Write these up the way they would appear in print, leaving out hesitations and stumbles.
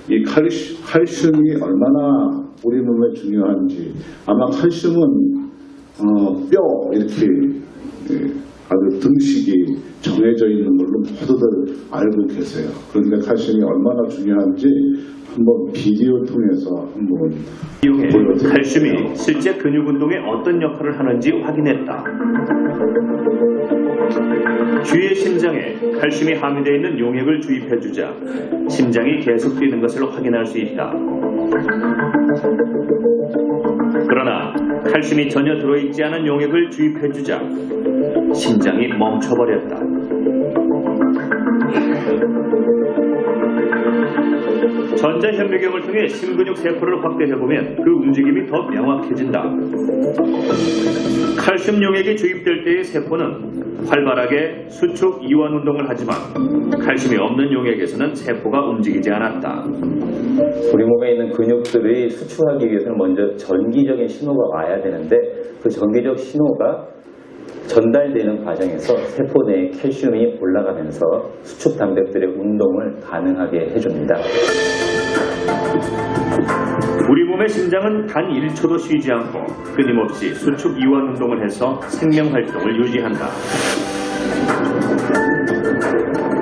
이 칼슘이 얼마나 우리 몸에 중요한지 아마 칼슘은 뼈 이렇게 아주 등식이 정해져 있는 걸로 모두들 알고 계세요. 그런데 칼슘이 얼마나 중요한지 한번 비디오 통해서 한번 이용해 보여드릴게요. 칼슘이 실제 근육 운동에 어떤 역할을 하는지 확인했다. 쥐의 심장에 칼슘이 함유되어 있는 용액을 주입해주자 심장이 계속 뛰는 것을 확인할 수 있다. 그러나 칼슘이 전혀 들어있지 않은 용액을 주입해주자 심장이 멈춰버렸다. 전자현미경을 통해 심근육 세포를 확대해보면 그 움직임이 더 명확해진다. 칼슘 용액이 주입될 때의 세포는 활발하게 수축 이완 운동을 하지만 칼슘이 없는 용액에서는 세포가 움직이지 않았다. 우리 몸에 있는 근육들이 수축하기 위해서는 먼저 전기적인 신호가 와야 되는데 그 전기적 신호가 전달되는 과정에서 세포 내에 칼슘이 올라가면서 수축 단백질의 운동을 가능하게 해줍니다. 우리 몸의 심장은 단 1초도 쉬지 않고 끊임없이 수축 이완 운동을 해서 생명 활동을 유지한다.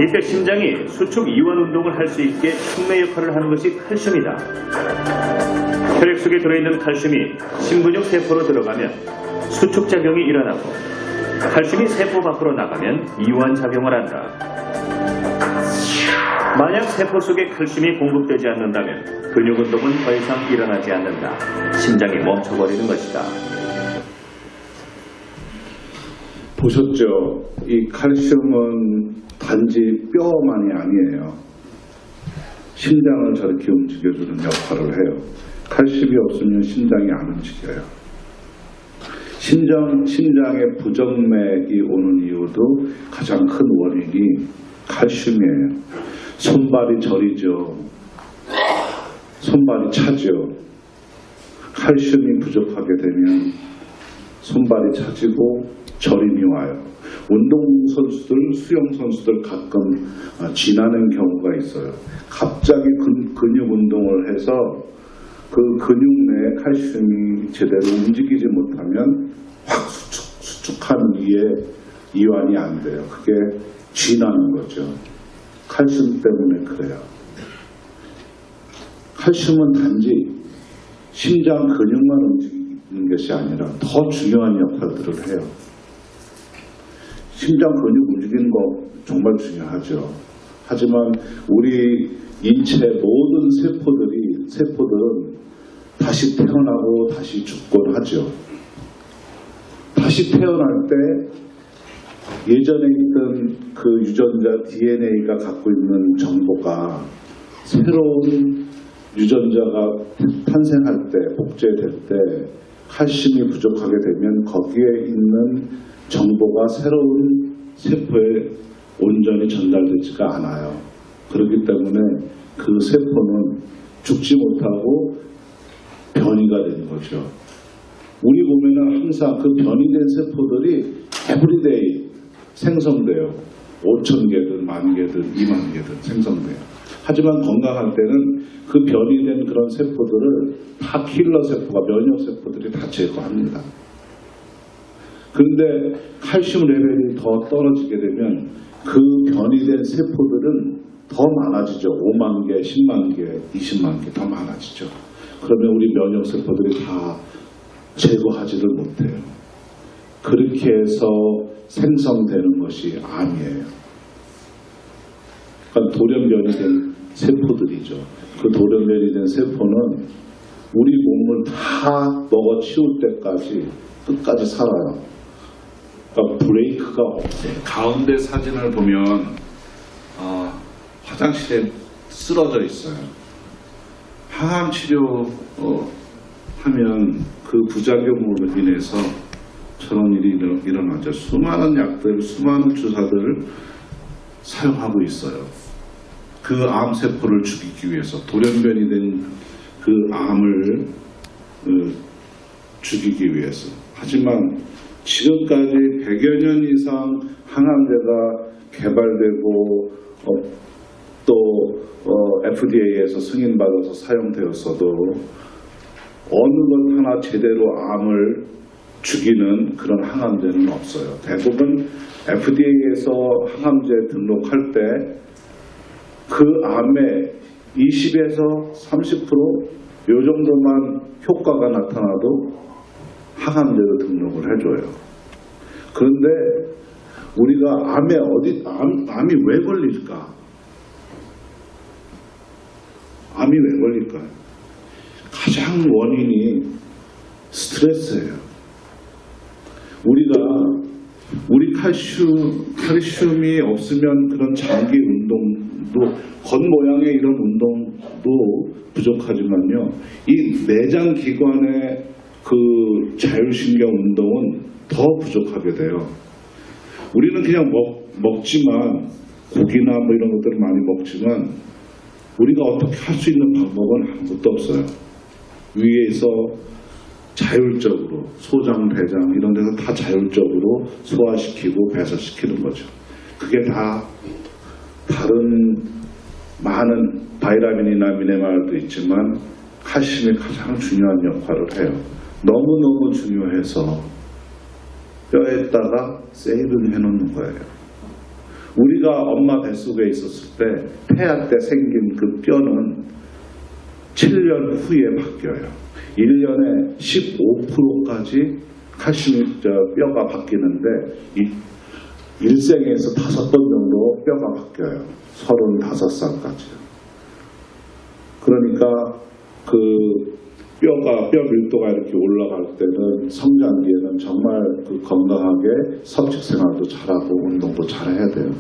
이때 심장이 수축 이완 운동을 할 수 있게 촉매 역할을 하는 것이 칼슘이다. 혈액 속에 들어있는 칼슘이 심근육 세포로 들어가면 수축 작용이 일어나고 칼슘이 세포 밖으로 나가면 이완 작용을 한다. 만약 세포 속에 칼슘이 공급되지 않는다면 근육 운동은 더 이상 일어나지 않는다. 심장이 멈춰버리는 것이다. 보셨죠? 이 칼슘은 단지 뼈만이 아니에요. 심장을 저렇게 움직여주는 역할을 해요. 칼슘이 없으면 심장이 안 움직여요. 심장에 부정맥이 오는 이유도 가장 큰 원인이 칼슘이에요. 손발이 저리죠. 손발이 차죠. 칼슘이 부족하게 되면 손발이 차지고 저림이 와요. 운동선수들, 수영선수들 가끔 쥐나는 경우가 있어요. 갑자기 근육 운동을 해서 그 근육 내에 칼슘이 제대로 움직이지 못하면 확 수축한 위에 이완이 안 돼요. 그게 쥐나는 거죠. 칼슘 때문에 그래요. 칼슘은 단지 심장 근육만 움직이는 것이 아니라 더 중요한 역할들을 해요. 심장 근육 움직이는 거 정말 중요하죠. 하지만 우리 인체 모든 세포들은 다시 태어나고 다시 죽곤 하죠. 다시 태어날 때 예전에 있던 그 유전자 DNA가 갖고 있는 정보가 새로운 유전자가 탄생할 때, 복제될 때 칼슘이 부족하게 되면 거기에 있는 정보가 새로운 세포에 온전히 전달되지가 않아요. 그렇기 때문에 그 세포는 죽지 못하고 변이가 되는 거죠. 우리 몸에는 항상 그 변이된 세포들이 에브리데이 생성돼요. 5,000개든 10,000개든 20,000개든 생성돼요. 하지만 건강할 때는 그 변이된 그런 세포들을 다 킬러 세포가, 면역 세포들이 다 제거합니다. 그런데 칼슘 레벨이 더 떨어지게 되면 그 변이된 세포들은 더 많아지죠. 5만 개, 10만 개, 20만 개 더 많아지죠. 그러면 우리 면역 세포들이 다 제거하지를 못해요. 그렇게 해서 생성되는 것이 암이에요. 그러니까 돌연변이 된 세포들이죠. 그 돌연변이 된 세포는 우리 몸을 다 먹어치울 때까지 끝까지 살아요. 그러니까 브레이크가 없어요. 가운데 사진을 보면 화장실에 쓰러져 있어요. 항암 치료 하면 그 부작용으로 인해서 저런 일이 일어나죠. 수많은 약들, 수많은 주사들을 사용하고 있어요. 그 암세포를 죽이기 위해서, 돌연변이 된 그 암을 죽이기 위해서. 하지만 지금까지 100여 년 이상 항암제가 개발되고 또 FDA에서 승인받아서 사용되었어도 어느 것 하나 제대로 암을 죽이는 그런 항암제는 없어요. 대부분 FDA에서 항암제 등록할 때 그 암의 20에서 30% 요 정도만 효과가 나타나도 항암제로 등록을 해줘요. 그런데 우리가 암이 왜 걸릴까? 암이 왜 걸릴까요? 가장 원인이 스트레스예요. 우리 칼슘이 없으면 그런 장기 운동도, 겉모양의 이런 운동도 부족하지만요, 이 내장 기관의 그 자율신경 운동은 더 부족하게 돼요. 우리는 그냥 먹지만, 고기나 뭐 이런 것들을 많이 먹지만, 우리가 어떻게 할 수 있는 방법은 아무것도 없어요. 위에서 자율적으로 소장, 대장 이런 데서 다 자율적으로 소화시키고 배설시키는 거죠. 그게 다 다른 많은 바이타민이나 미네랄도 있지만 칼슘이 가장 중요한 역할을 해요. 너무너무 중요해서 뼈에다가 세이브를 해놓는 거예요. 우리가 엄마 뱃속에 있었을 때 태아 때 생긴 그 뼈는 7년 후에 바뀌어요. 1년에 15%까지 뼈가 바뀌는데 일생에서 5번 정도 뼈가 바뀌어요. 35살까지요. 그러니까 그 뼈 밀도가 이렇게 올라갈 때는 성장기에는 정말 그 건강하게 섭식 생활도 잘하고 운동도 잘해야 돼요.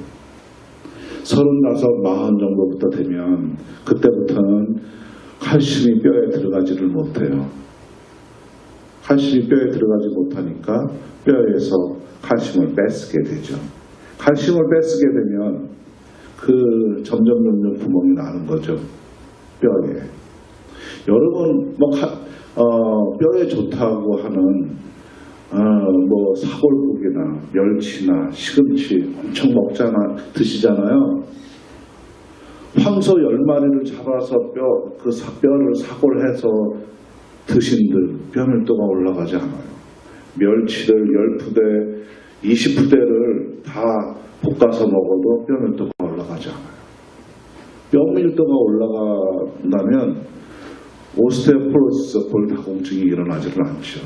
35, 40 정도부터 되면 그때부터는 칼슘이 뼈에 들어가지를 못해요. 칼슘이 뼈에 들어가지 못하니까 뼈에서 칼슘을 뺏게 되죠. 칼슘을 뺏게 되면 그 점점 구멍이 나는 거죠. 뼈에. 여러분 뼈에 좋다고 하는 사골국이나 멸치나 시금치 엄청 드시잖아요. 황소 10마리를 잡아서 뼈를 사골해서 드신들 뼈밀도가 올라가지 않아요. 멸치를 10푸대, 20푸대를 다 볶아서 먹어도 뼈밀도가 올라가지 않아요. 뼈밀도가 올라간다면 오스테오포로시스 골다공증이 일어나지를 않죠.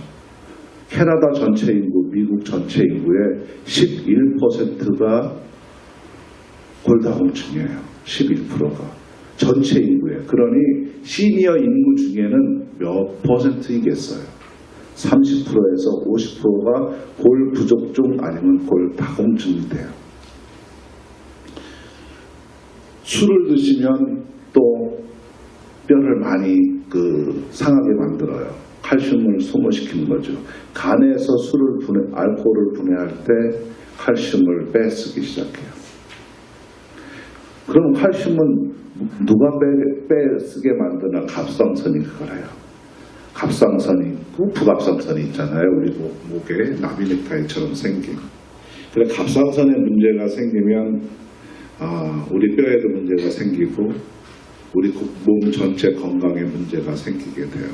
캐나다 전체 인구, 미국 전체 인구의 11%가 골다공증이에요. 11%가 전체 인구에. 그러니 시니어 인구 중에는 몇 %이겠어요? 30%에서 50%가 골 부족증 아니면 골 다공증이 돼요. 술을 드시면 또 뼈를 많이 상하게 만들어요. 칼슘을 소모시키는 거죠. 간에서 알코올을 분해할 때 칼슘을 빼쓰기 시작해요. 그럼 칼슘은 누가 빼쓰게 만드나? 갑상선이 그걸 해요. 갑상선이 있고 부갑상선이 있잖아요. 우리 목에 나비넥타이처럼 생긴. 그래 갑상선에 문제가 생기면 우리 뼈에도 문제가 생기고 우리 몸 전체 건강에 문제가 생기게 돼요.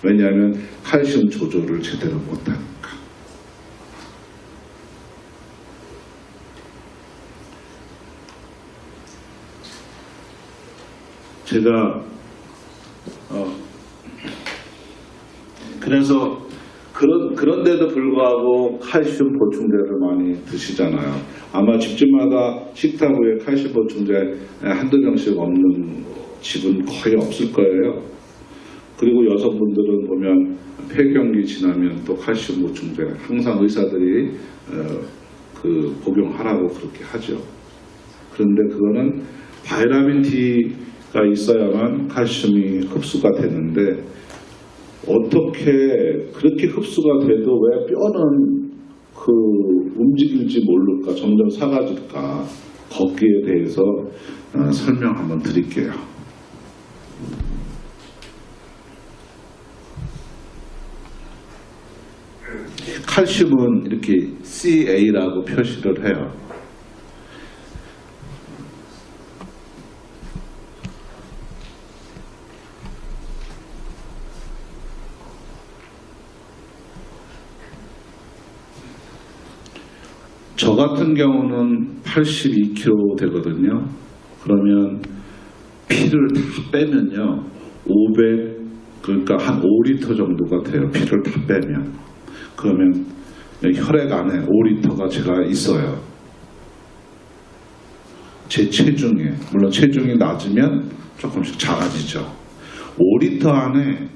왜냐하면 칼슘 조절을 제대로 못하니까. 제가 그래서 그런데도 불구하고 칼슘 보충제를 많이 드시잖아요. 아마 집집마다 식탁 위에 칼슘 보충제 한두 병씩 없는 집은 거의 없을 거예요. 그리고 여성분들은 보면 폐경기 지나면 또 칼슘 보충제 항상 의사들이 복용하라고 그렇게 하죠. 그런데 그거는 바이타민 D가 있어야만 칼슘이 흡수가 되는데 어떻게 그렇게 흡수가 돼도 왜 뼈는 움직일지 모를까, 점점 사라질까, 거기에 대해서 설명 한번 드릴게요. 칼슘은 이렇게 CA라고 표시를 해요. 저 같은 경우는 82kg 되거든요. 그러면 피를 다 빼면요, 500, 그러니까 한 5리터 정도가 돼요. 피를 다 빼면. 그러면 혈액 안에 5리터가 제가 있어요. 제 체중에, 물론 체중이 낮으면 조금씩 작아지죠. 5리터 안에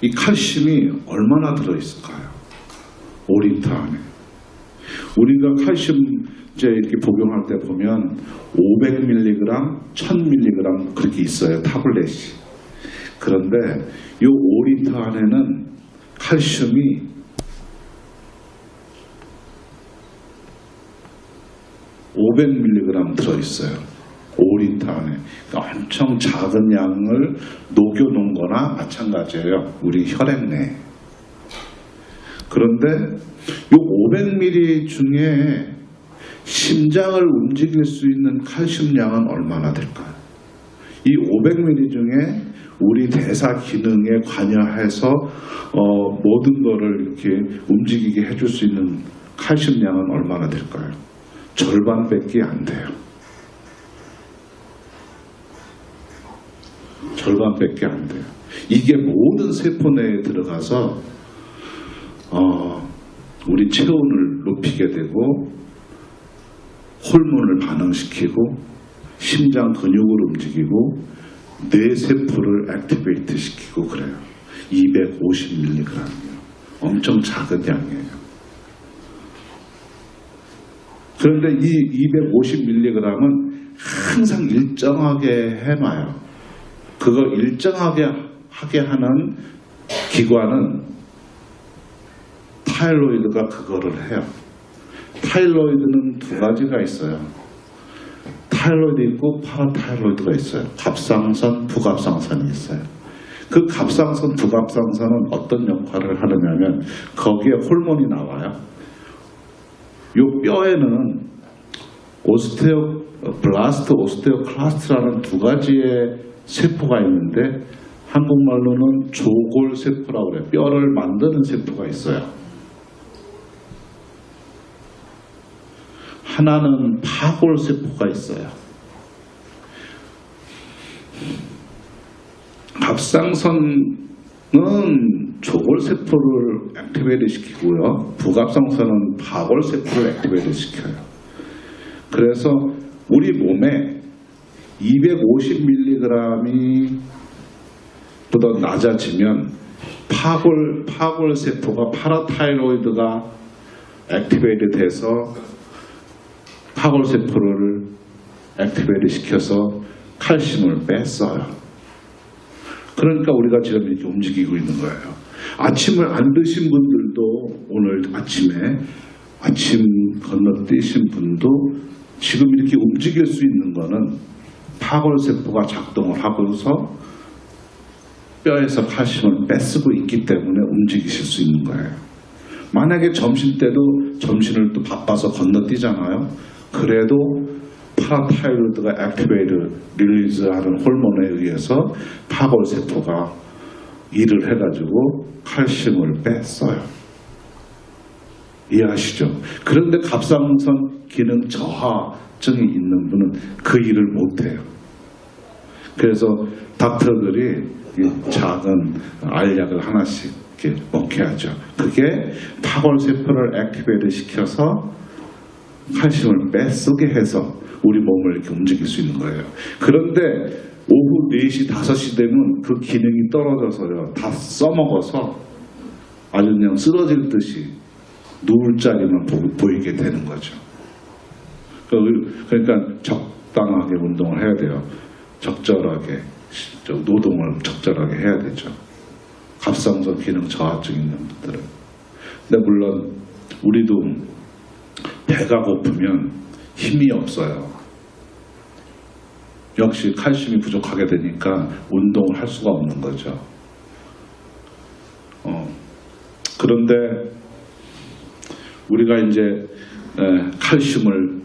이 칼슘이 얼마나 들어있을까요? 5리터 안에. 우리가 칼슘 이제 이렇게 복용할 때 보면 500mg, 1000mg 그렇게 있어요. 타블렛이. 그런데 이 5리터 안에는 칼슘이 500mg 들어있어요. 5리터 안에. 그러니까 엄청 작은 양을 녹여놓은 거나 마찬가지예요. 우리 혈액 내에. 그런데 이 500ml 중에 심장을 움직일 수 있는 칼슘 양은 얼마나 될까요? 이 500ml 중에 우리 대사 기능에 관여해서 모든 거를 이렇게 움직이게 해줄 수 있는 칼슘 양은 얼마나 될까요? 절반밖에 안 돼요. 절반밖에 안 돼요. 이게 모든 세포 내에 들어가서 우리 체온을 높이게 되고 호르몬을 반응시키고 심장 근육을 움직이고 뇌세포를 액티베이트 시키고 그래요. 250mg이요. 엄청 작은 양이에요. 그런데 이 250mg은 항상 일정하게 해놔요. 그거 일정하게 하게 하는 기관은 타이로이드가 그거를 해요. 타이로이드는 두 가지가 있어요. 타이로이드 있고 파라타이로이드가 있어요. 갑상선, 부갑상선이 있어요. 그 갑상선, 부갑상선은 어떤 역할을 하느냐면 거기에 호르몬이 나와요. 요 뼈에는 오스테오블라스트, 오스테오클라스트라는 두 가지의 세포가 있는데 한국말로는 조골세포라고 그래요. 뼈를 만드는 세포가 있어요. 하나는 파골세포가 있어요. 갑상선은 조골세포를 액티베이트 시키고요. 부갑상선은 파골세포를 액티베이트 시켜요. 그래서 우리 몸에 250mg이 보다 낮아지면 파골세포가 파라타이로이드가 액티베이트 돼서 파골세포를 액티베이트 시켜서 칼슘을 뺐어요. 그러니까 우리가 지금 이렇게 움직이고 있는 거예요. 아침을 안 드신 분들도 오늘 아침에 아침 건너뛰신 분도 지금 이렇게 움직일 수 있는 거는 파골세포가 작동을 하고서 뼈에서 칼슘을 뺏쓰고 있기 때문에 움직이실 수 있는 거예요. 만약에 점심 때도 점심을 또 바빠서 건너뛰잖아요. 그래도 파라타이로이드가 액티베이트 릴리즈하는 호르몬에 의해서 파골세포가 일을 해가지고 칼슘을 뺐어요. 이해하시죠? 그런데 갑상선 기능 저하증이 있는 분은 그 일을 못해요. 그래서 닥터들이 작은 알약을 하나씩 이렇게 먹게 하죠. 그게 파골세포를 액티베이트 시켜서 칼슘을 뺏쓰게 해서 우리 몸을 이렇게 움직일 수 있는 거예요. 그런데 오후 4시, 5시 되면 그 기능이 떨어져서요. 다 써먹어서 아주 그냥 쓰러질 듯이 누울 자리만 보이게 되는 거죠. 그러니까 적당하게 운동을 해야 돼요. 적절하게 노동을 적절하게 해야 되죠. 갑상선 기능 저하증 있는 분들은. 근데 물론 우리도 배가 고프면 힘이 없어요. 역시 칼슘이 부족하게 되니까 운동을 할 수가 없는 거죠. 그런데 우리가 이제 칼슘을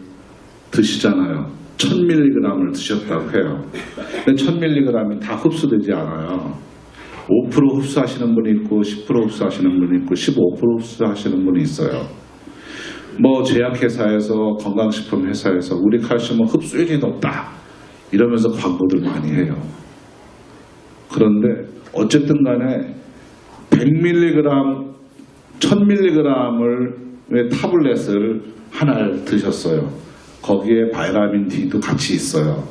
드시잖아요. 1000mg을 드셨다고 해요. 근데 1000mg이 다 흡수되지 않아요. 5% 흡수하시는 분이 있고 10% 흡수하시는 분이 있고 15% 흡수하시는 분이 있어요. 뭐 제약회사에서 건강식품 회사에서 우리 칼슘은 흡수율이 높다 이러면서 광고들 많이 해요. 그런데 어쨌든 간에 100mg, 1000mg의 타블렛을 하나를 드셨어요. 거기에 바이타민 D도 같이 있어요.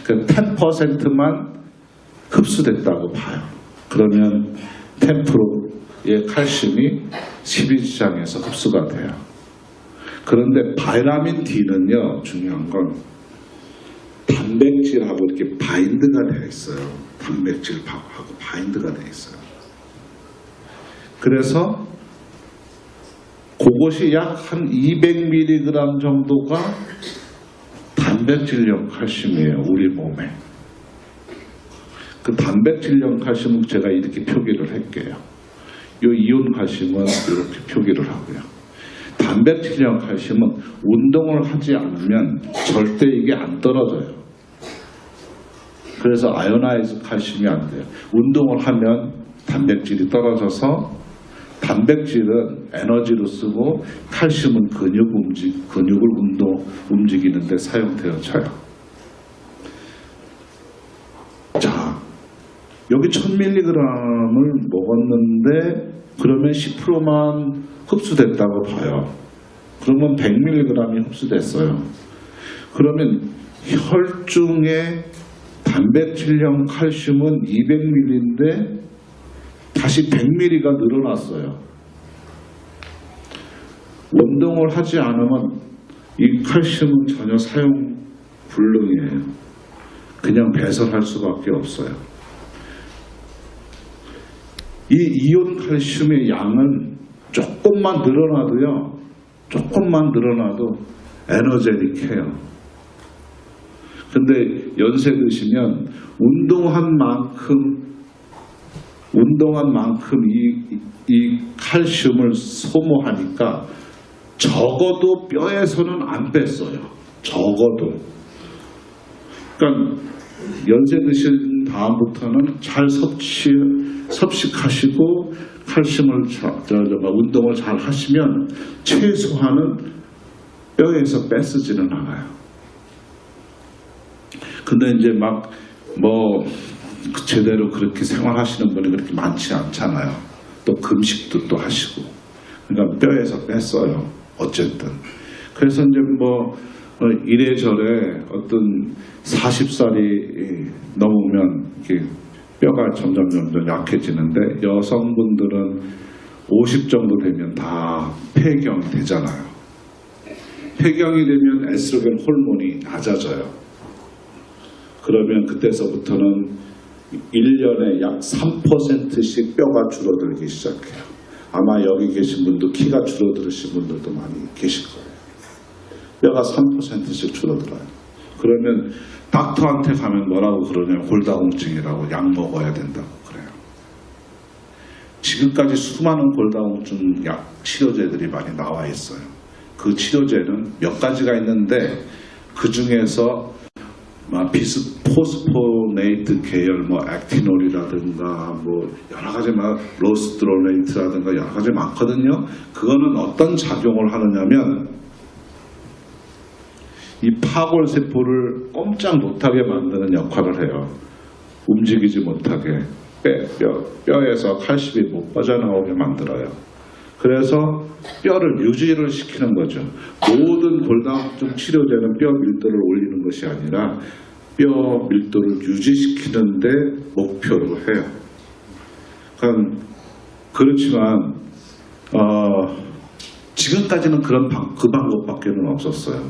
그 10%만 흡수됐다고 봐요. 그러면 10%의 칼슘이 십이지장에서 흡수가 돼요. 그런데 바이타민 D는요, 중요한 건 단백질하고 이렇게 바인드가 되어 있어요. 단백질하고 바인드가 되어 있어요. 그래서 그것이 약 한 200mg 정도가 단백질형 칼슘이에요. 우리 몸에. 그 단백질형 칼슘은 제가 이렇게 표기를 할게요. 이 이온 칼슘은 이렇게 표기를 하고요. 단백질형 칼슘은 운동을 하지 않으면 절대 이게 안 떨어져요. 그래서 아이오나이즈 칼슘이 안 돼요. 운동을 하면 단백질이 떨어져서 단백질은 에너지로 쓰고 칼슘은 근육을 움직이는데 사용되어져요. 자, 여기 1000mg을 먹었는데 그러면 10%만 흡수됐다고 봐요. 그러면 100mg이 흡수됐어요. 그러면 혈중의 단백질형 칼슘은 200mg인데 다시 100mg가 늘어났어요. 운동을 하지 않으면 이 칼슘은 전혀 사용 불능이에요. 그냥 배설할 수밖에 없어요. 이 이온 칼슘의 양은 조금만 늘어나도요, 조금만 늘어나도 에너제틱해요. 근데 연세 드시면 운동한 만큼 이 칼슘을 소모하니까 적어도 뼈에서는 안 뺐어요. 적어도. 그러니까 연세 드신 다음부터는 잘 섭식하시고 칼슘을 운동을 잘 하시면 최소한은 뼈에서 뺏으지는 않아요. 근데 이제 막 제대로 그렇게 생활하시는 분이 그렇게 많지 않잖아요. 또 금식도 또 하시고. 그러니까 뼈에서 뺐어요. 어쨌든. 그래서 이제 이래저래 어떤 40살이 넘으면 이렇게 뼈가 점점 약해지는데 여성분들은 50 정도 되면 다 폐경이 되잖아요. 폐경이 되면 에스트로겐 호르몬이 낮아져요. 그러면 그때서부터는 1년에 약 3%씩 뼈가 줄어들기 시작해요. 아마 여기 계신 분도 키가 줄어들으신 분들도 많이 계실 거예요. 뼈가 3%씩 줄어들어요. 그러면 닥터한테 가면 뭐라고 그러냐면 골다공증이라고 약 먹어야 된다고 그래요. 지금까지 수많은 골다공증 약 치료제들이 많이 나와 있어요. 그 치료제는 몇 가지가 있는데 그 중에서 비스포스포네이트 계열, 액티놀이라든가, 여러 가지 로스트롤레이트라든가 여러 가지 많거든요. 그거는 어떤 작용을 하느냐면 이 파골 세포를 꼼짝 못하게 만드는 역할을 해요. 움직이지 못하게 뼈에서 칼슘이 못 빠져나오게 만들어요. 그래서 뼈를 유지를 시키는 거죠. 모든 골다공증 치료제는 뼈 밀도를 올리는 것이 아니라 뼈 밀도를 유지시키는 데 목표로 해요. 그렇지만 지금까지는 그 방법밖에는 없었어요.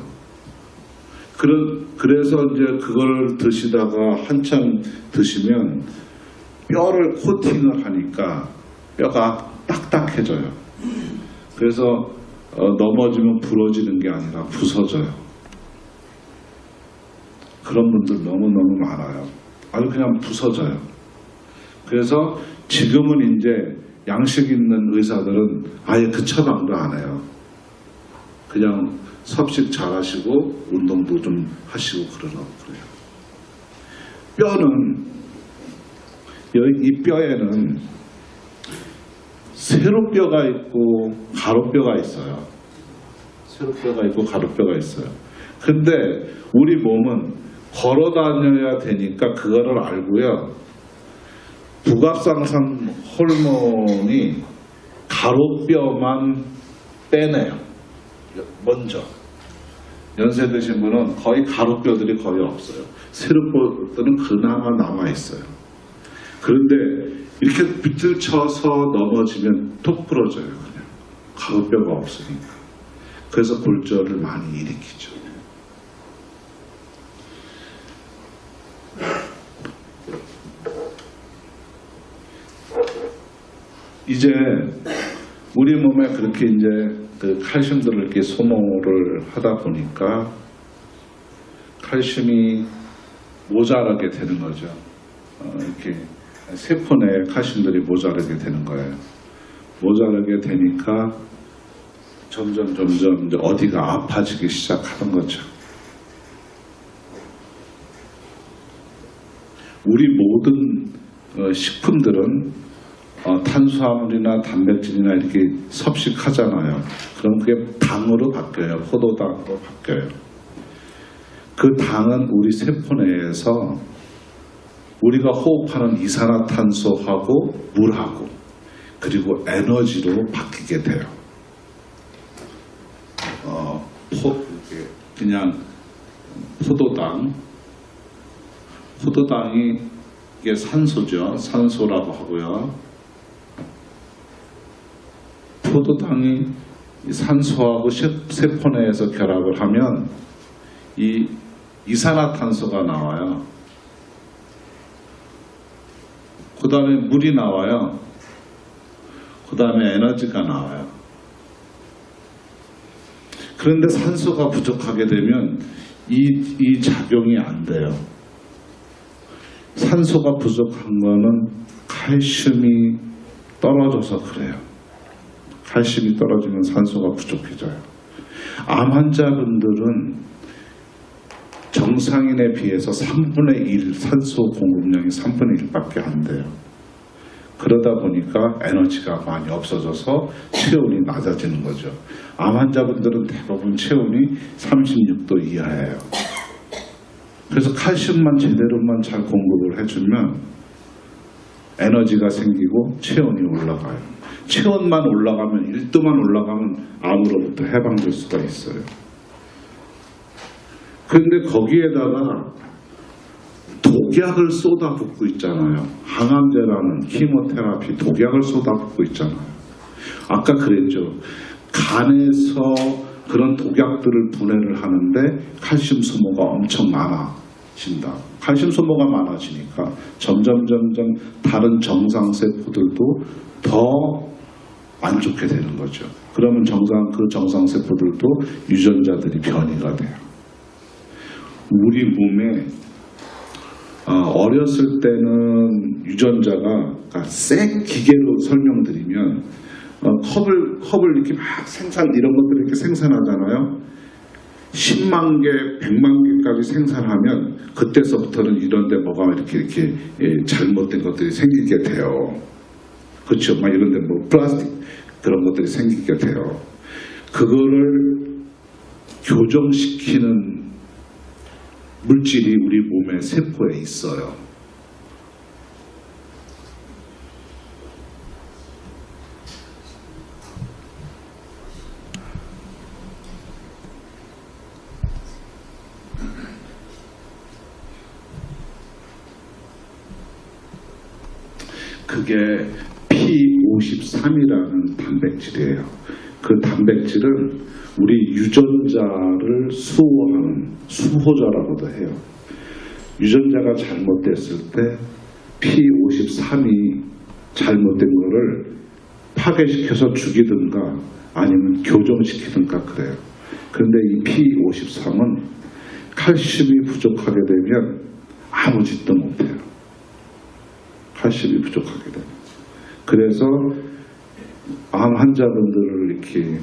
그래서 이제 그걸 드시다가 한참 드시면 뼈를 코팅을 하니까 뼈가 딱딱해져요. 그래서 넘어지면 부러지는 게 아니라 부서져요. 그런 분들 너무너무 많아요. 아주 그냥 부서져요. 그래서 지금은 이제 양식 있는 의사들은 아예 그 처방도 안 해요. 그냥 섭식 잘 하시고 운동도 좀 하시고 그러라고 그래요. 이 뼈에는 세로뼈가 있고 가로뼈가 있어요. 세로뼈가 있고 가로뼈가 있어요. 근데 우리 몸은 걸어 다녀야 되니까 그거를 알고요. 부갑상선 호르몬이 가로뼈만 빼내요. 먼저. 연세 드신 분은 거의 가로뼈들이 거의 없어요. 세로뼈들은 그나마 남아있어요. 그런데 이렇게 밑을 쳐서 넘어지면 톡 부러져요. 그냥 가로뼈가 없으니까. 그래서 골절을 많이 일으키죠. 이제 우리 몸에 그렇게 이제 그 칼슘들을 이렇게 소모를 하다 보니까 칼슘이 모자라게 되는 거죠. 이렇게 세포 내에 칼슘들이 모자라게 되는 거예요. 모자라게 되니까 점점 이제 어디가 아파지기 시작하는 거죠. 우리 모든 식품들은 탄수화물이나 단백질이나 이렇게 섭식하잖아요. 그럼 그게 당으로 바뀌어요. 포도당으로 바뀌어요. 그 당은 우리 세포 내에서 우리가 호흡하는 이산화탄소하고 물하고 그리고 에너지로 바뀌게 돼요. 그냥 포도당이 이게 산소죠. 산소라고 하고요. 포도당이 산소하고 세포 내에서 결합을 하면 이 이산화탄소가 나와요. 그 다음에 물이 나와요. 그 다음에 에너지가 나와요. 그런데 산소가 부족하게 되면 이 작용이 안 돼요. 산소가 부족한 거는 칼슘이 떨어져서 그래요. 칼슘이 떨어지면 산소가 부족해져요. 암 환자분들은 정상인에 비해서 3분의 1 산소 공급량이 3분의 1밖에 안 돼요. 그러다 보니까 에너지가 많이 없어져서 체온이 낮아지는 거죠. 암 환자분들은 대부분 체온이 36도 이하예요. 그래서 칼슘만 제대로만 잘 공급을 해주면 에너지가 생기고 체온이 올라가요. 체온만 올라가면 1도만 올라가면 암으로부터 해방될 수가 있어요. 그런데 거기에다가 독약을 쏟아붓고 있잖아요. 항암제라는 키모테라피 독약을 쏟아붓고 있잖아요. 아까 그랬죠. 간에서 그런 독약들을 분해를 하는데 칼슘 소모가 엄청 많아진다. 칼슘 소모가 많아지니까 점점 다른 정상 세포들도 더 안 좋게 되는 거죠. 그러면 그 정상 세포들도 유전자들이 변이가 돼요. 우리 몸에 어렸을 때는 유전자가 생 기계로 설명드리면 컵을 이렇게 막 이런 것들을 이렇게 생산하잖아요. 10만 개, 100만 개까지 생산하면 그때서부터는 이런데 뭐가 이렇게 잘못된 것들이 생기게 돼요. 그렇죠? 막 이런데 뭐 플라스틱 그런 것들이 생기게 돼요. 그거를 교정시키는 물질이 우리 몸의 세포에 있어요. 그게 P53이라는 단백질이에요. 그 단백질은 우리 유전자를 수호하는 수호자라고도 해요. 유전자가 잘못됐을 때 P53이 잘못된 거를 파괴시켜서 죽이든가 아니면 교정시키든가 그래요. 그런데 이 P53은 칼슘이 부족하게 되면 아무 짓도 못해요. 칼슘이 부족하게 돼요. 그래서 암 환자분들을 이렇게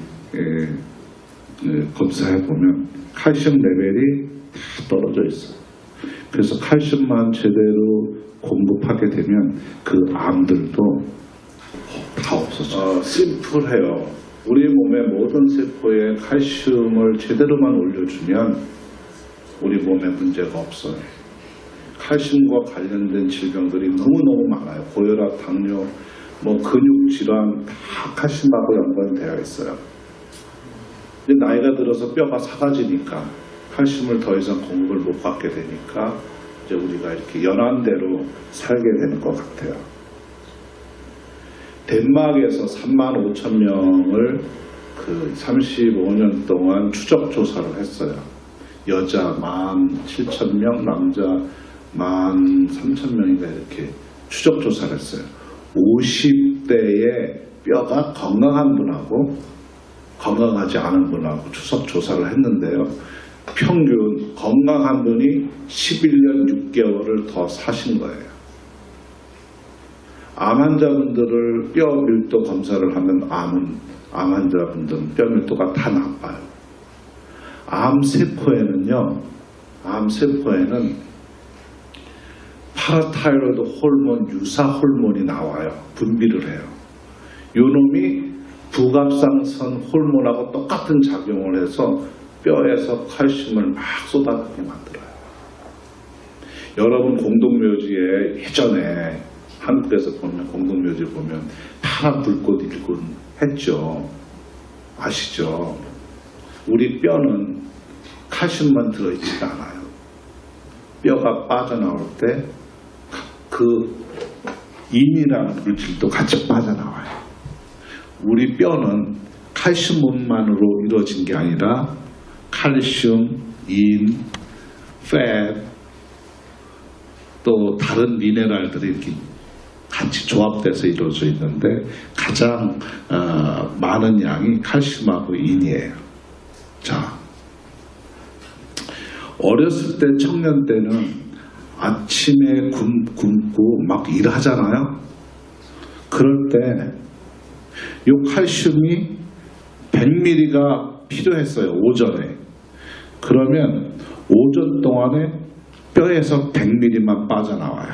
검사해 보면 칼슘 레벨이 다 떨어져 있어요. 그래서 칼슘만 제대로 공급하게 되면 그 암들도 다 없어져요. 심플해요. 우리 몸의 모든 세포에 칼슘을 제대로만 올려주면 우리 몸에 문제가 없어요. 칼슘과 관련된 질병들이 너무너무 많아요. 고혈압, 당뇨, 근육 질환 다 칼슘하고 연관이 되어 있어요. 근데 나이가 들어서 뼈가 삭아지니까 칼슘을 더 이상 공급을 못 받게 되니까 이제 우리가 이렇게 연한대로 살게 되는 것 같아요. 덴마크에서 35,000명을 그 35년 동안 추적 조사를 했어요. 여자 17,000명, 남자 13,000명인가 이렇게 추적 조사를 했어요. 50대의 뼈가 건강한 분하고 건강하지 않은 분하고 추적 조사를 했는데요. 평균 건강한 분이 11년 6개월을 더 사신 거예요. 암 환자분들을 뼈 밀도 검사를 하면 암 환자분들은 뼈 밀도가 다 나빠요. 암세포에는 파라타이로이드 호르몬 유사 호르몬이 나와요. 분비를 해요. 요놈이 부갑상선 호르몬하고 똑같은 작용을 해서 뼈에서 칼슘을 막 쏟아내게 만들어요. 여러분 공동묘지에 예전에 한국에서 보면 공동묘지 보면 파란 불꽃 일군 했죠. 아시죠? 우리 뼈는 칼슘만 들어있지가 않아요. 뼈가 빠져나올 때 그 인이라는 물질도 같이 빠져나와요. 우리 뼈는 칼슘만으로 이루어진 게 아니라 칼슘, 인, 팻, 또 다른 미네랄들이 이렇게 같이 조합돼서 이루어져 있는데 가장 많은 양이 칼슘하고 인이에요. 자, 어렸을 때 청년 때는 아침에 굶고 막 일하잖아요. 그럴 때 이 칼슘이 100ml가 필요했어요. 오전에. 그러면 오전 동안에 뼈에서 100ml만 빠져나와요.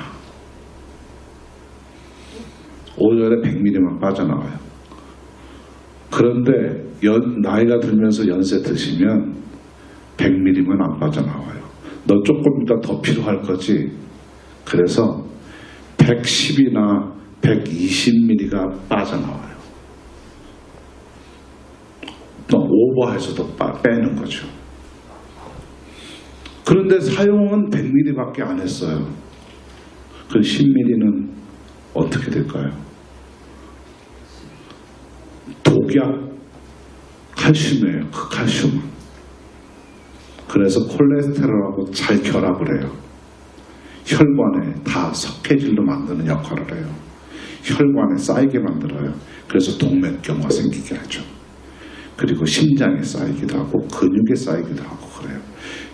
오전에 100ml만 빠져나와요. 그런데 나이가 들면서 연세 드시면 100ml만 안 빠져나와요. 너 조금 이따 더 필요할 거지. 그래서 110이나 120ml가 빠져나와요. 또 오버해서도 빼는 거죠. 그런데 사용은 100ml밖에 안 했어요. 그 10ml는 어떻게 될까요? 독약 칼슘이에요. 그 칼슘은. 그래서 콜레스테롤하고 잘 결합을 해요. 혈관에 다 석회질로 만드는 역할을 해요. 혈관에 쌓이게 만들어요. 그래서 동맥경화 생기게 하죠. 그리고 심장에 쌓이기도 하고 근육에 쌓이기도 하고 그래요.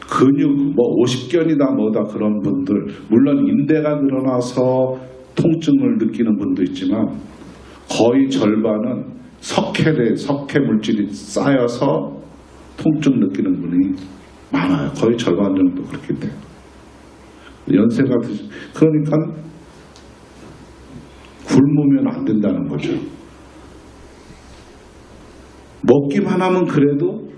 근육 50견이다 뭐다 그런 분들, 물론 인대가 늘어나서 통증을 느끼는 분도 있지만 거의 절반은 석회 물질이 쌓여서 통증 느끼는 분이 많아요. 거의 절반 정도 그렇게 돼요. 연세가 그러니까 굶으면 안 된다는 거죠. 먹기만 하면 그래도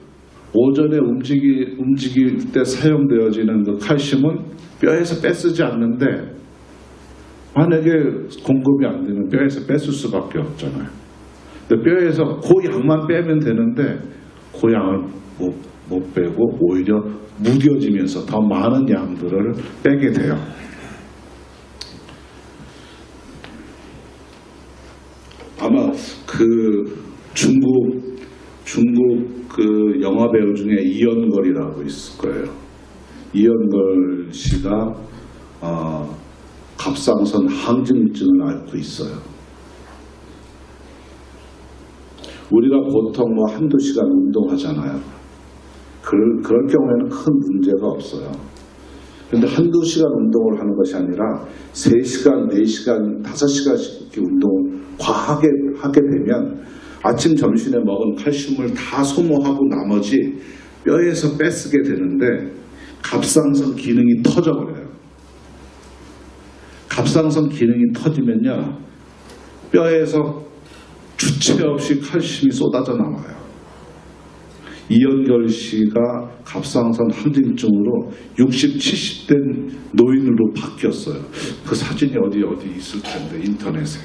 오전에 움직일 때 사용되어지는 그 칼슘은 뼈에서 뺏쓰지 않는데 만약에 공급이 안 되면 뼈에서 뺏을 수밖에 없잖아요. 근데 뼈에서 그 양만 빼면 되는데 그 양을 못 빼고 오히려 무뎌지면서 더 많은 양들을 빼게 돼요. 아마 그 중국 그 영화 배우 중에 이연걸이라고 있을 거예요. 이연걸 씨가 갑상선 항진증을 앓고 있어요. 우리가 보통 한두 시간 운동하잖아요. 그럴 경우에는 큰 문제가 없어요. 그런데 한두 시간 운동을 하는 것이 아니라 3시간, 4시간, 5시간씩 이렇게 운동을 과하게 하게 되면 아침, 점심에 먹은 칼슘을 다 소모하고 나머지 뼈에서 뺏게 되는데 갑상선 기능이 터져버려요. 갑상선 기능이 터지면요, 뼈에서 주체 없이 칼슘이 쏟아져 나와요. 이연결 씨가 갑상선 항진증으로 60, 70대 노인으로 바뀌었어요. 그 사진이 어디 있을 텐데 인터넷에.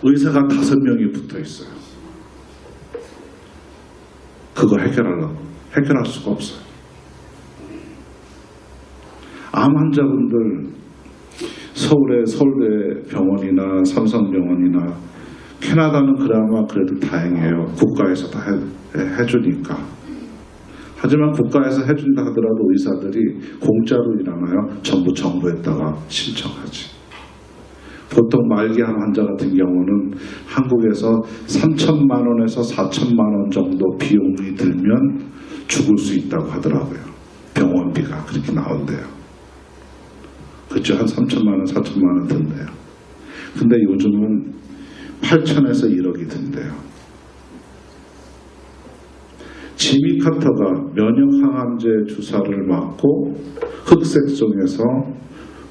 의사가 5명이 붙어 있어요. 그거 해결할 수가 없어요. 암 환자분들 서울의 서울대 병원이나 삼성병원이나 캐나다는 그나마 그래도 다행이에요. 국가에서 다 해주니까. 하지만 국가에서 해준다 하더라도 의사들이 공짜로 일하나요? 전부 정부에다가 신청하지. 보통 말기암 환자 같은 경우는 한국에서 3천만 원에서 4천만 원 정도 비용이 들면 죽을 수 있다고 하더라고요. 병원비가 그렇게 나온대요. 그렇죠. 한 3천만 원, 4천만 원 든대요. 근데 요즘은 8천에서 1억이 든대요. 지미 카터가 면역항암제 주사를 맞고 흑색종에서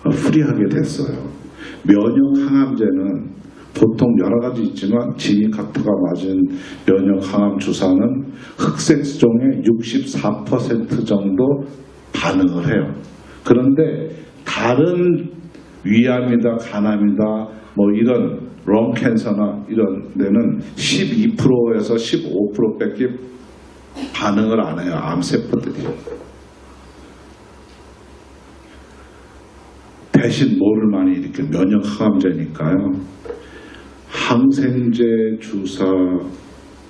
후리하게 됐어요. 면역항암제는 보통 여러 가지 있지만 지미 카터가 맞은 면역항암 주사는 흑색종의 64% 정도 반응을 해요. 그런데 다른 위암이다, 간암이다, 뭐 이런 롱캔서나 이런 데는 12%에서 15%밖에 반응을 안 해요. 암세포들이. 대신 뭐를 많이 일으켜? 면역항암제니까요. 항생제 주사를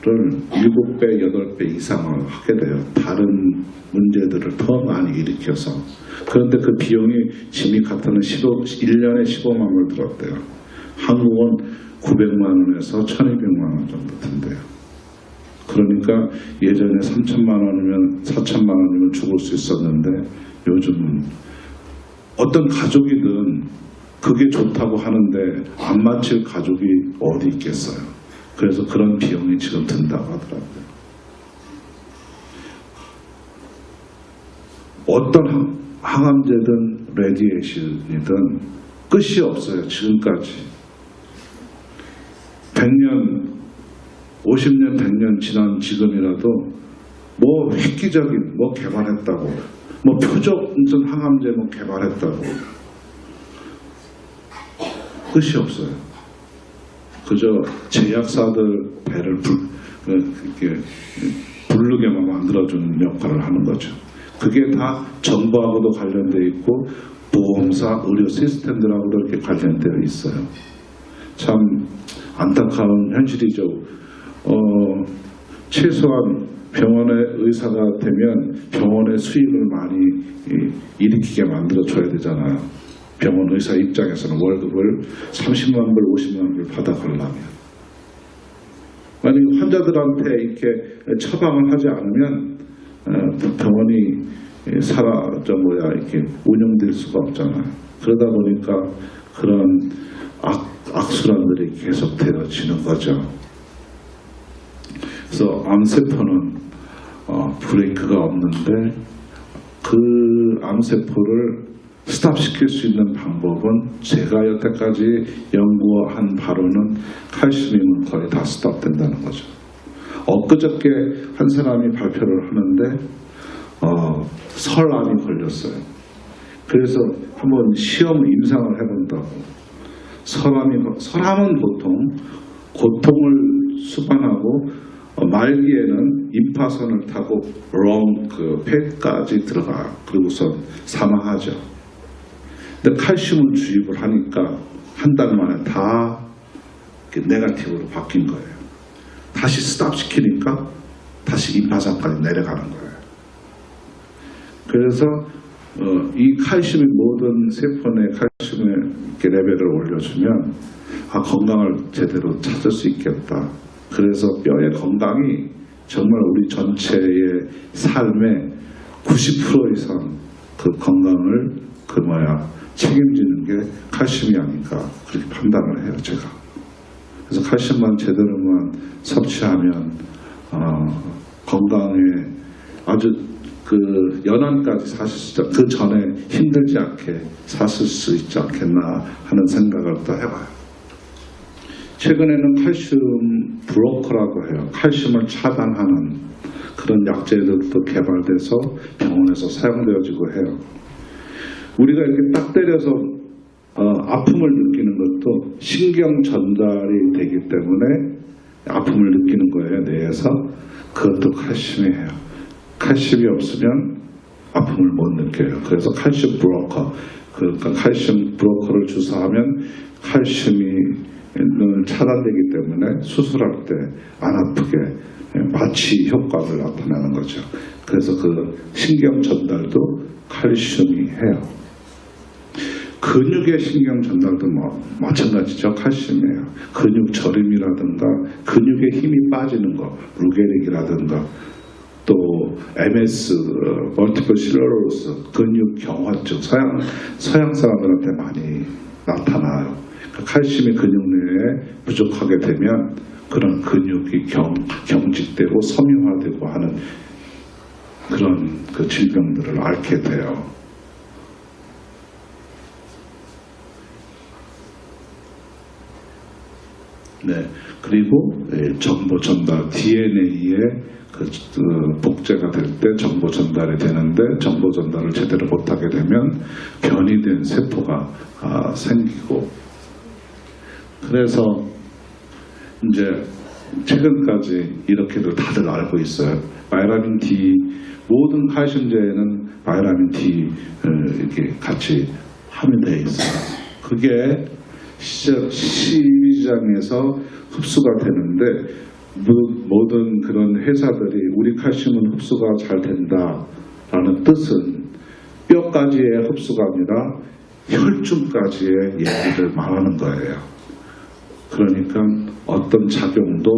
7배, 8배 이상을 하게 돼요. 다른 문제들을 더 많이 일으켜서. 그런데 그 비용이 지미 카터는 1년에 15만 원을 들었대요. 한국은 900만 원에서 1200만 원 정도 든대요. 그러니까 예전에 3천만 원이면 4천만 원이면 죽을 수 있었는데 요즘은 어떤 가족이든 그게 좋다고 하는데 안 맞힐 가족이 어디 있겠어요. 그래서 그런 비용이 지금 든다고 하더라고요. 어떤 항암제든 레디에이션이든 끝이 없어요. 지금까지 100년, 50년, 100년 지난 지금이라도 뭐 획기적인 뭐 개발했다고, 뭐 표적 무슨 항암제 뭐 개발했다고 끝이 없어요. 그저 제약사들 배를 이렇게 부르게만 만들어주는 역할을 하는 거죠. 그게 다 정부하고도 관련되어 있고 보험사, 의료 시스템들하고도 이렇게 관련되어 있어요. 참 안타까운 현실이죠. 최소한 병원의 의사가 되면 병원의 수익을 많이 일으키게 만들어줘야 되잖아요. 병원 의사 입장에서는 월급을 30만 불, 50만 불 받아가려면. 만약 환자들한테 이렇게 처방을 하지 않으면 병원이 이렇게 운영될 수가 없잖아요. 그러다 보니까 그런 악순환들이 계속 되어지는 거죠. 그래서 암세포는 브레이크가 없는데 그 암세포를 스탑시킬 수 있는 방법은 제가 여태까지 연구한 바로는 칼슘이면 거의 다 스탑된다는 거죠. 엊그저께 한 사람이 발표를 하는데 설암이 걸렸어요. 그래서 한번 시험 임상을 해본다고. 설암은 보통 고통을 수반하고 말기에는 임파선을 타고 폐까지 들어가요. 그리고서 사망하죠. 근데 칼슘을 주입을 하니까 한 달 만에 다 네거티브로 바뀐 거예요. 다시 스탑시키니까 다시 임파선까지 내려가는 거예요. 그래서 이 칼슘이 모든 세포의 칼슘의 레벨을 올려주면 건강을 제대로 찾을 수 있겠다. 그래서 뼈의 건강이 정말 우리 전체의 삶의 90% 이상 그 건강을 책임지는 게 칼슘이 아닐까 그렇게 판단을 해요, 제가. 그래서 칼슘만 제대로만 섭취하면 건강에 아주 연한까지 사실 수 있죠. 그 전에 힘들지 않게 사실 수 있지 않겠나 하는 생각을 또 해봐요. 최근에는 칼슘 브로커라고 해요. 칼슘을 차단하는 그런 약제들도 개발돼서 병원에서 사용되어지고 해요. 우리가 이렇게 딱 때려서 아픔을 느끼는 것도 신경 전달이 되기 때문에 아픔을 느끼는 거예요, 뇌에서. 그것도 칼슘이에요. 칼슘이 없으면 아픔을 못 느껴요. 그래서 칼슘 브로커, 그러니까 칼슘 브로커를 주사하면 칼슘이 차단되기 때문에 수술할 때 안 아프게 마취 효과를 나타내는 거죠. 그래서 그 신경 전달도 칼슘이 해요. 근육의 신경 전달도 마찬가지죠. 칼슘이에요. 근육 저림이라든가 근육의 힘이 빠지는 거, 루게릭이라든가 또 MS, 멀티플 실러로스, 근육 경화증, 서양 사람들한테 많이 나타나요. 칼슘이 근육 내에 부족하게 되면 그런 근육이 경직되고 섬유화되고 하는 그런 그 질병들을 앓게 돼요. 네, 그리고 정보 전달, DNA에 복제가 될 때 정보 전달이 되는데 정보 전달을 제대로 못하게 되면 변이된 세포가 생기고, 그래서 이제 최근까지 이렇게도 다들 알고 있어요. 바이타민 D, 모든 칼슘제에는 바이타민 D 이렇게 같이 함유되어 있어요. 그게 시장에서 흡수가 되는데 모든 그런 회사들이 우리 칼슘은 흡수가 잘 된다라는 뜻은 뼈까지의 흡수가 아니라 혈중까지의 얘기를 말하는 거예요. 그러니까 어떤 작용도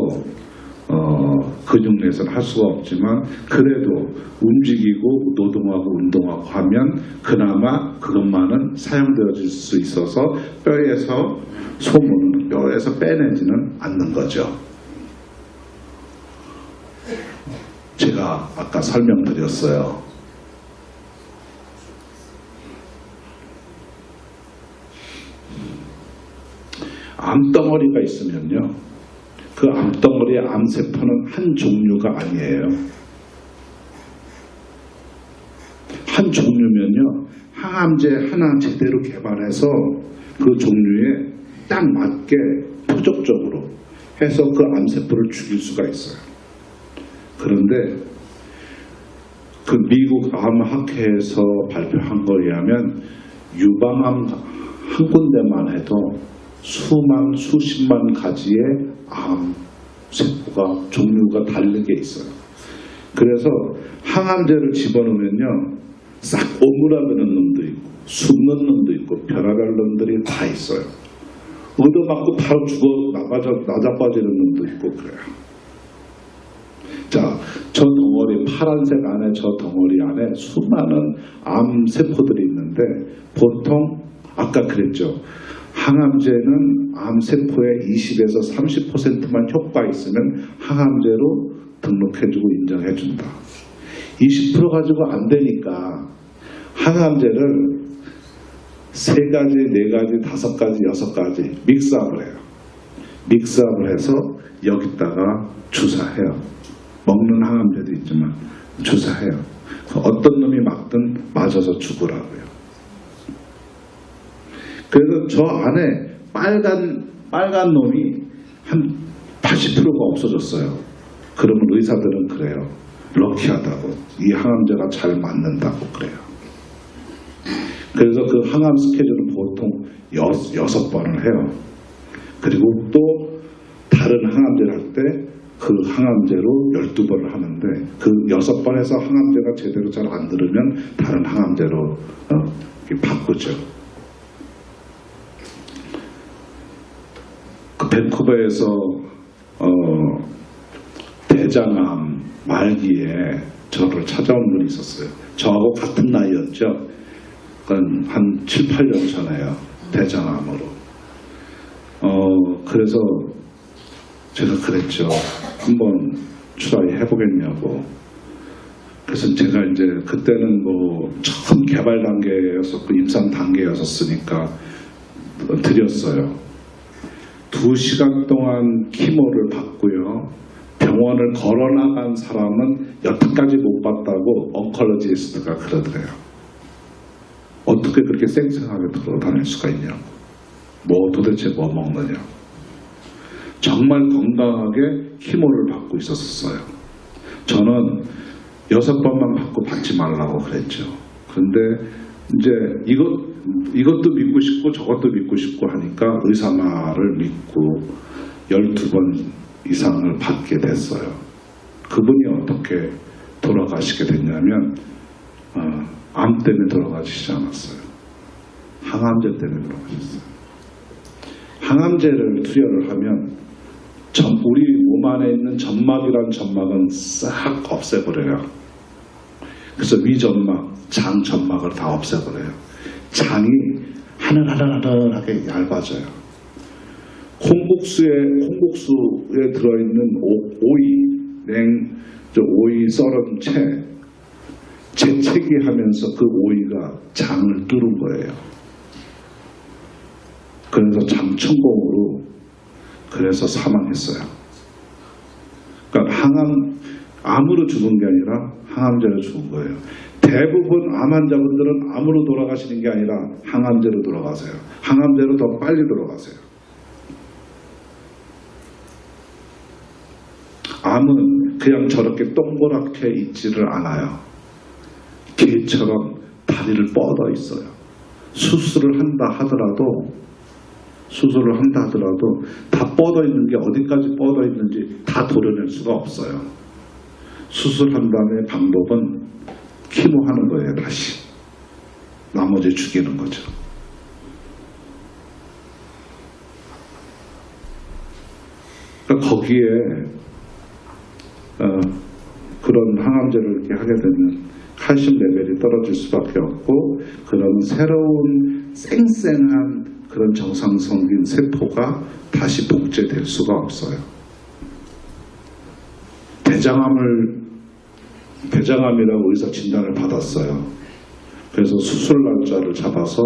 근육 내에서는 할 수가 없지만 그래도 움직이고 노동하고 운동하고 하면 그나마 그것만은 사용되어질 수 있어서 뼈에서 소문은 뼈에서 빼내지는 않는 거죠. 제가 아까 설명드렸어요. 암덩어리가 있으면요, 그 암덩어리의 암세포는 한 종류가 아니에요. 한 종류면요, 항암제 하나 제대로 개발해서 그 종류에 딱 맞게 표적적으로 해서 그 암세포를 죽일 수가 있어요. 그런데 그 미국 암학회에서 발표한 거에 의하면 유방암 한 군데만 해도 수십만 가지의 암세포가 종류가 다르게 있어요. 그래서 항암제를 집어넣으면요, 싹 오므라드는 놈도 있고 숨는 놈도 있고 별의별 놈들이 다 있어요. 얻어맞고 바로 죽어 나자빠지는 놈도 있고 그래요. 자, 저 덩어리, 파란색 안에 저 덩어리 안에 수많은 암세포들이 있는데 보통 아까 그랬죠. 항암제는 암세포의 20에서 30%만 효과 있으면 항암제로 등록해주고 인정해준다. 20% 가지고 안 되니까 항암제를 3가지, 4가지, 5가지, 6가지 믹스업을 해요. 믹스업을 해서 여기다가 주사해요. 먹는 항암제도 있지만 주사해요. 어떤 놈이 맞든 맞아서 죽으라고요. 그래서 저 안에 빨간 놈이 한 80%가 없어졌어요. 그러면 의사들은 그래요. 럭키하다고, 이 항암제가 잘 맞는다고 그래요. 그래서 그 항암 스케줄은 보통 6번을 해요. 그리고 또 다른 항암제를 할 때 그 항암제로 12번을 하는데 그 6번에서 항암제가 제대로 잘 안 들으면 다른 항암제로 바꾸죠. 그 밴쿠버에서 대장암 말기에 저를 찾아온 분이 있었어요. 저하고 같은 나이였죠. 한 7, 8년 전에요. 대장암으로. 그래서 제가 그랬죠. 한번 트라이 해보겠냐고. 그래서 제가 이제 그때는 뭐 처음 개발 단계였었고 임상 단계였었으니까 드렸어요. 2시간 동안 키모를 받고요. 병원을 걸어나간 사람은 여태까지 못 봤다고 oncologist가 그러더래요. 어떻게 그렇게 쌩쌩하게 돌아다닐 수가 있냐고. 도대체 뭐 먹느냐고. 정말 건강하게 키모를 받고 있었어요. 저는 6번만 받고 받지 말라고 그랬죠. 근데 이제 이것도 믿고 싶고 저것도 믿고 싶고 하니까 의사 말을 믿고 12번 이상을 받게 됐어요. 그분이 어떻게 돌아가시게 됐냐면 암 때문에 돌아가시지 않았어요. 항암제 때문에 돌아가셨어요. 항암제를 투여를 하면 우리 몸 안에 있는 점막이란 점막은 싹 없애버려요. 그래서 위점막, 장 점막을 다 없애버려요. 장이 하늘하늘하게 얇아져요. 콩국수에 들어있는 오이 썰은 재채기 하면서 그 오이가 장을 뚫은 거예요. 그래서 장천공으로 그래서 사망했어요. 그러니까 암으로 죽은 게 아니라 항암제로 죽은 거예요. 대부분 암 환자분들은 암으로 돌아가시는 게 아니라 항암제로 돌아가세요. 항암제로 더 빨리 돌아가세요. 암은 그냥 저렇게 동그랗게 있지를 않아요. 개처럼 다리를 뻗어 있어요. 수술을 한다 하더라도 다 뻗어 있는 게 어디까지 뻗어 있는지 다 도려낼 수가 없어요. 수술한 다음에 방법은 키모하는 거예요. 다시 나머지 죽이는 거죠. 그러니까 거기에 그런 항암제를 이렇게 하게 되면 칼슘 레벨이 떨어질 수밖에 없고, 그런 새로운 쌩쌩한 그런 정상성인 세포가 다시 복제될 수가 없어요. 대장암이라고 의사 진단을 받았어요. 그래서 수술 날짜를 잡아서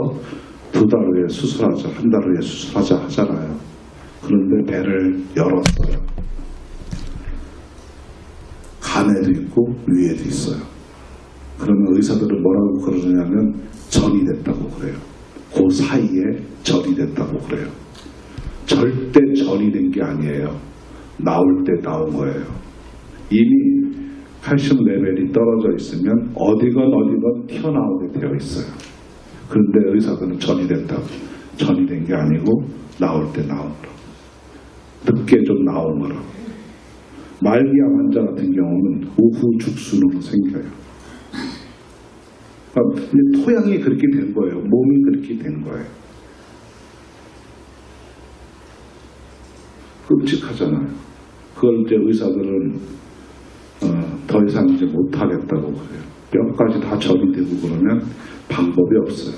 2달 후에 수술하자, 1달 후에 수술하자 하잖아요. 그런데 배를 열었어요. 간에도 있고 위에도 있어요. 그러면 의사들은 뭐라고 그러냐면 전이 됐다고 그래요. 그 사이에 전이 됐다고 그래요. 절대 전이 된 게 아니에요. 나올 때 나온 거예요. 이미 칼슘 레벨이 떨어져 있으면 어디건 튀어나오게 되어 있어요. 그런데 의사들은 전이 됐다고. 전이 된 게 아니고 나올 때 나온 거라고. 늦게 좀 나온 거라고. 말기암 환자 같은 경우는 오후 죽순으로 생겨요. 그러니까 토양이 그렇게 된 거예요. 몸이 그렇게 된 거예요. 끔찍하잖아요. 그걸 이제 의사들은 더 이상 이제 못하겠다고 그래요. 뼈까지 다 전이 되고 그러면 방법이 없어요.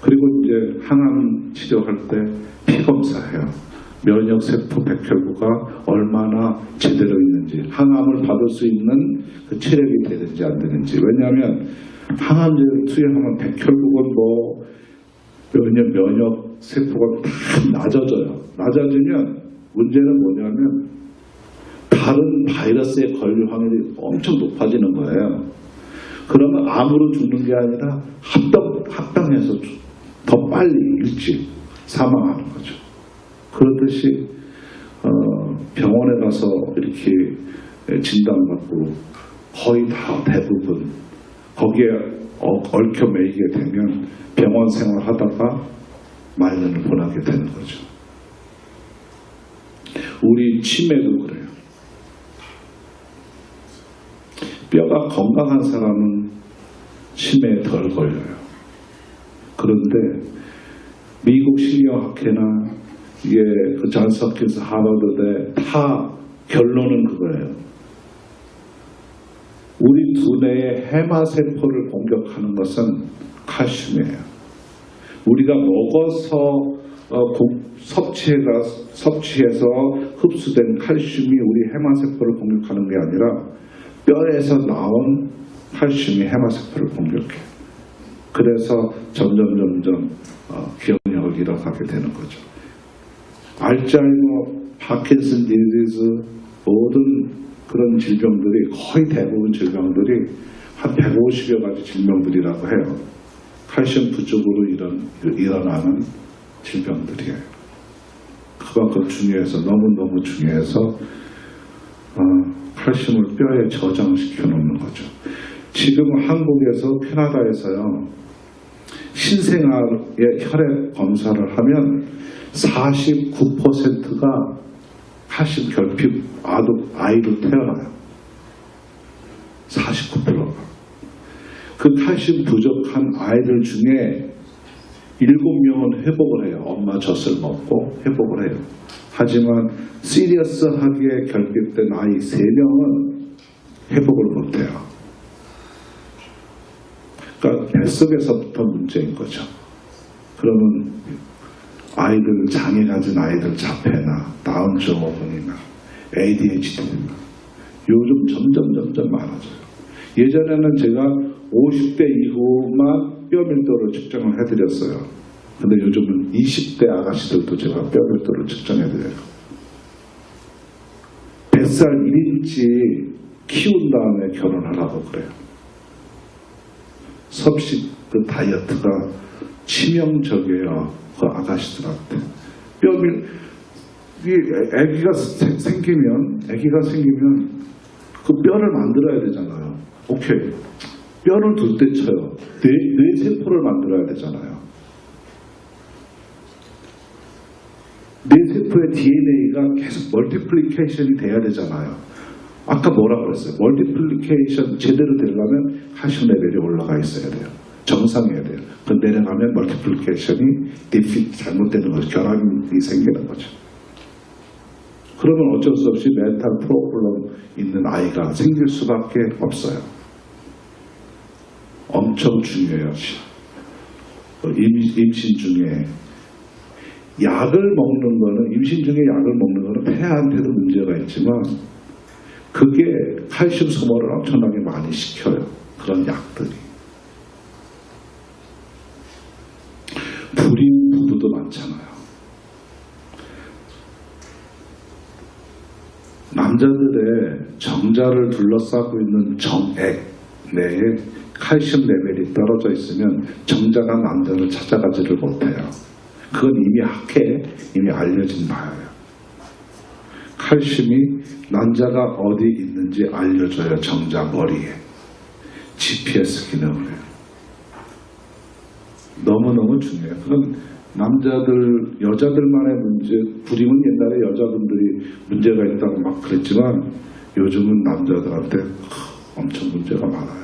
그리고 이제 항암 치료할 때 피 검사해요. 면역세포 백혈구가 얼마나 제대로 있는지, 항암을 받을 수 있는 그 체력이 되는지 안 되는지. 왜냐하면 항암제를 투여하면 백혈구가 면역세포가 다 낮아져요. 낮아지면 문제는 뭐냐면 다른 바이러스에 걸릴 확률이 엄청 높아지는 거예요. 그러면 암으로 죽는 게 아니라 합병해서 더 빨리 일찍 사망하는 거죠. 그렇듯이 병원에 가서 이렇게 진단받고 거의 다 대부분 거기에 얽혀 매이게 되면 병원 생활하다가 말년을 보내게 되는 거죠. 우리 치매도 그래요. 뼈가 건강한 사람은 치매에 덜 걸려요. 그런데 미국 신경학회나 그 존스 홉킨스 하버드대 다 결론은 그거예요. 우리 두뇌의 해마세포를 공격하는 것은 칼슘이에요. 우리가 먹어서 섭취해서 흡수된 칼슘이 우리 해마세포를 공격하는 게 아니라 뼈에서 나온 칼슘이 해마세포를 공격해요. 그래서 점점 기억력을 잃어가게 되는 거죠. 알츠하이머, 파킨슨 디지즈 모든 그런 질병들이 거의 대부분 질병들이 한 150여 가지 질병들이라고 해요. 칼슘 부족으로 일어나는 질병들이에요. 그만큼 중요해서 너무너무 중요해서 칼슘을 뼈에 저장시켜 놓는 거죠. 지금 한국에서 캐나다에서요. 신생아의 혈액 검사를 하면 49%가 칼슘 결핍 아이로 태어나요. 49%가. 그 칼슘 부족한 아이들 중에 7명은 회복을 해요. 엄마 젖을 먹고 회복을 해요. 하지만 시리어스하게 결핍된 아이 3명은 회복을 못해요. 그러니까 뱃속에서부터 문제인 거죠. 그러면 아이들, 장애 가진 아이들 자폐나 다운 증후군이나 ADHD나 요즘 점점 많아져요. 예전에는 제가 50대 이후만 뼈 밀도를 측정을 해드렸어요. 근데 요즘은 20대 아가씨들도 제가 뼈 밀도를 측정해드려요. 뱃살 1인치 키운 다음에 결혼하라고 그래요. 섭식 그 다이어트가 치명적이에요. 그 아가씨들한테. 아기가 생기면 그 뼈를 만들어야 되잖아요. 오케이. 뼈를 둘 때 쳐요. 뇌세포를 만들어야 되잖아요. 뇌세포의 DNA가 계속 멀티플리케이션이 돼야 되잖아요. 아까 뭐라고 그랬어요? 멀티플리케이션 제대로 되려면 칼슘 레벨이 올라가 있어야 돼요. 정상이어야 돼요. 그 내려가면 멀티플리케이션이 디핏 잘못되는 거죠. 결함이 생기는 거죠. 그러면 어쩔 수 없이 멘탈 프로블럼 있는 아이가 생길 수밖에 없어요. 엄청 중요해요. 임신 중에 약을 먹는 거는, 임신 중에 약을 먹는 거는 폐한테도 문제가 있지만 그게 칼슘 소모를 엄청나게 많이 시켜요. 그런 약들이. 불임 부부도 많잖아요. 남자들의 정자를 둘러싸고 있는 정액 내에 칼슘 레벨이 떨어져 있으면 정자가 남자를 찾아가지를 못해요. 그건 이미 학회에 이미 알려진 바예요. 칼슘이 남자가 어디 있는지 알려줘요. 정자 머리에. GPS 기능을 해요. 너무너무 중요해요. 그건 남자들, 여자들만의 문제, 불임은 옛날에 여자분들이 문제가 있다고 막 그랬지만 요즘은 남자들한테 엄청 문제가 많아요.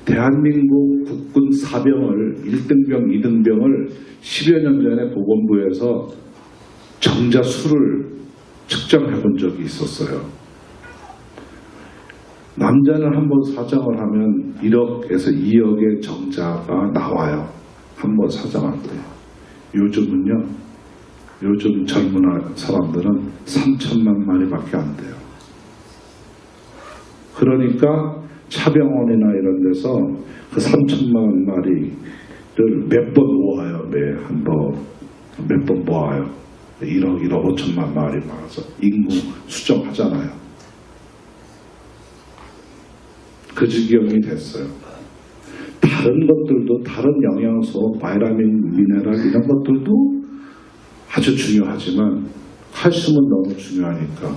대한민국 국군 사병을 1등병, 2등병을 10여 년 전에 보건부에서 정자 수를 측정해 본 적이 있었어요. 남자는 한번 사정을 하면 1억에서 2억의 정자가 나와요. 한번 사정할 때. 요즘은요, 요즘 젊은 사람들은 3천만 마리밖에 안 돼요. 그러니까 차병원이나 이런 데서 그 3천만 마리를 몇 번 모아요. 몇 번 모아요. 1억 5천만 마리 모아서 인구 수정하잖아요. 그 지경이 됐어요. 다른 것들도, 다른 영양소, 바이타민, 미네랄 이런 것들도 아주 중요하지만 칼슘은 너무 중요하니까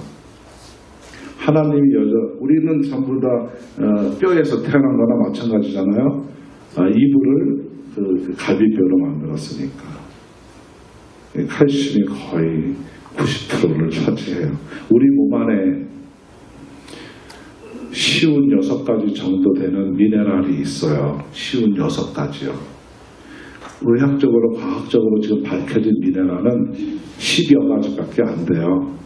하나님이 우리는 전부 다 뼈에서 태어난 거나 마찬가지잖아요. 이불을 그 갈비뼈로 만들었으니까 칼슘이 거의 90%를 차지해요. 우리 몸 안에 쉬운 6가지 정도 되는 미네랄이 있어요. 쉬운 6가지요. 의학적으로, 과학적으로 지금 밝혀진 미네랄은 10여 가지밖에 안 돼요.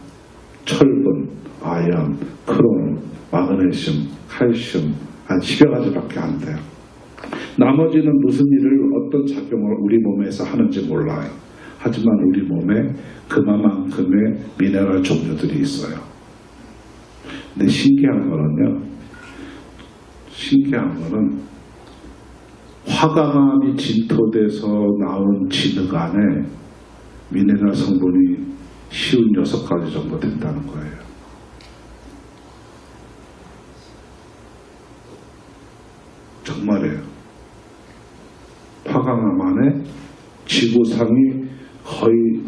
철분, 아연, 크롬, 마그네슘, 칼슘, 한 10여 가지밖에 안 돼요. 나머지는 무슨 일을, 어떤 작용을 우리 몸에서 하는지 몰라요. 하지만 우리 몸에 그만큼의 미네랄 종류들이 있어요. 근데 신기한 거는 화강암이 진토돼서 나온 진흙 안에 미네랄 성분이 쉬운 6가지 정도 된다는 거예요. 정말이에요. 화강암 안에 지구상이 거의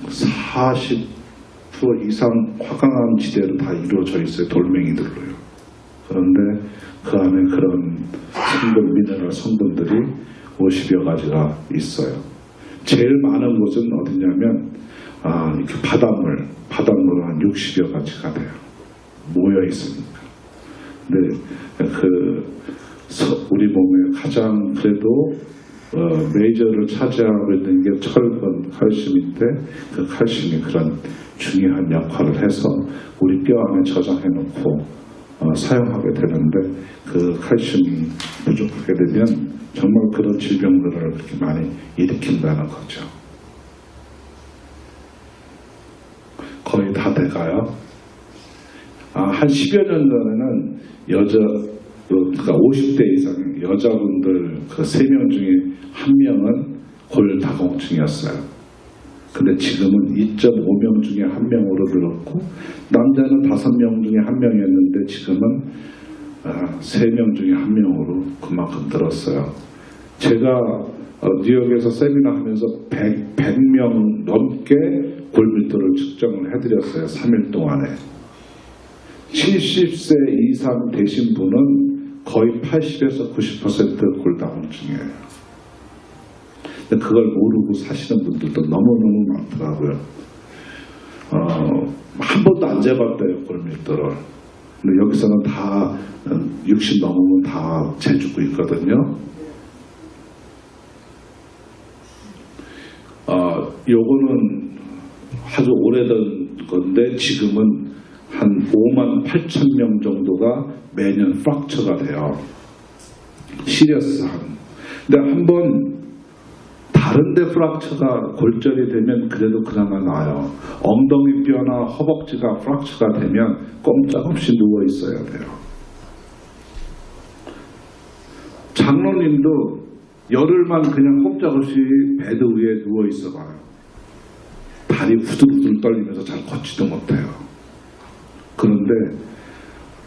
40% 이상 화강암 지대로 다 이루어져 있어요. 돌멩이들로요. 그런데 그 안에 그런 성분, 미네랄 성분들이 50여 가지가 있어요. 제일 많은 곳은 어디냐면 이렇게 바닷물 한 60여 가지가 돼요. 모여 있으니까. 근데 우리 몸에 가장 그래도 메이저를 차지하고 있는 게 철분, 칼슘인데 그 칼슘이 그런 중요한 역할을 해서 우리 뼈 안에 저장해 놓고 사용하게 되는데 그 칼슘이 부족하게 되면 정말 그런 질병들을 그렇게 많이 일으킨다는 거죠. 거의 다 돼가요. 한 10여 년 전에는 그러니까 50대 이상의 여자분들 그 3명 중에 1명은 골다공증이었어요. 근데 지금은 2.5명 중에 1명으로 늘었고 남자는 5명 중에 1명이었는데 지금은 3명 중에 1명으로 그만큼 늘었어요. 제가 뉴욕에서 세미나 하면서 100명 넘게 골밀도를 측정을 해드렸어요. 3일 동안에. 70세 이상 되신 분은 거의 80에서 90% 골다공증이에요. 근데 그걸 모르고 사시는 분들도 너무너무 많더라고요. 한 번도 안 재봤대요, 골밀도를. 근데 여기서는 다 60 넘으면 다 재주고 있거든요. 요거는 아주 오래된 건데 지금은 한 5만 8천 명 정도가 매년 프랙처가 돼요. 시리어스한. 근데 한번 다른데 프랙처가 골절이 되면 그래도 그나마 나아요. 엉덩이 뼈나 허벅지가 프랙처가 되면 꼼짝없이 누워 있어야 돼요. 장로님도 열흘만 그냥 꼼짝없이 베드 위에 누워 있어 봐요. 다리 후들후들 떨리면서 잘 걷지도 못해요. 그런데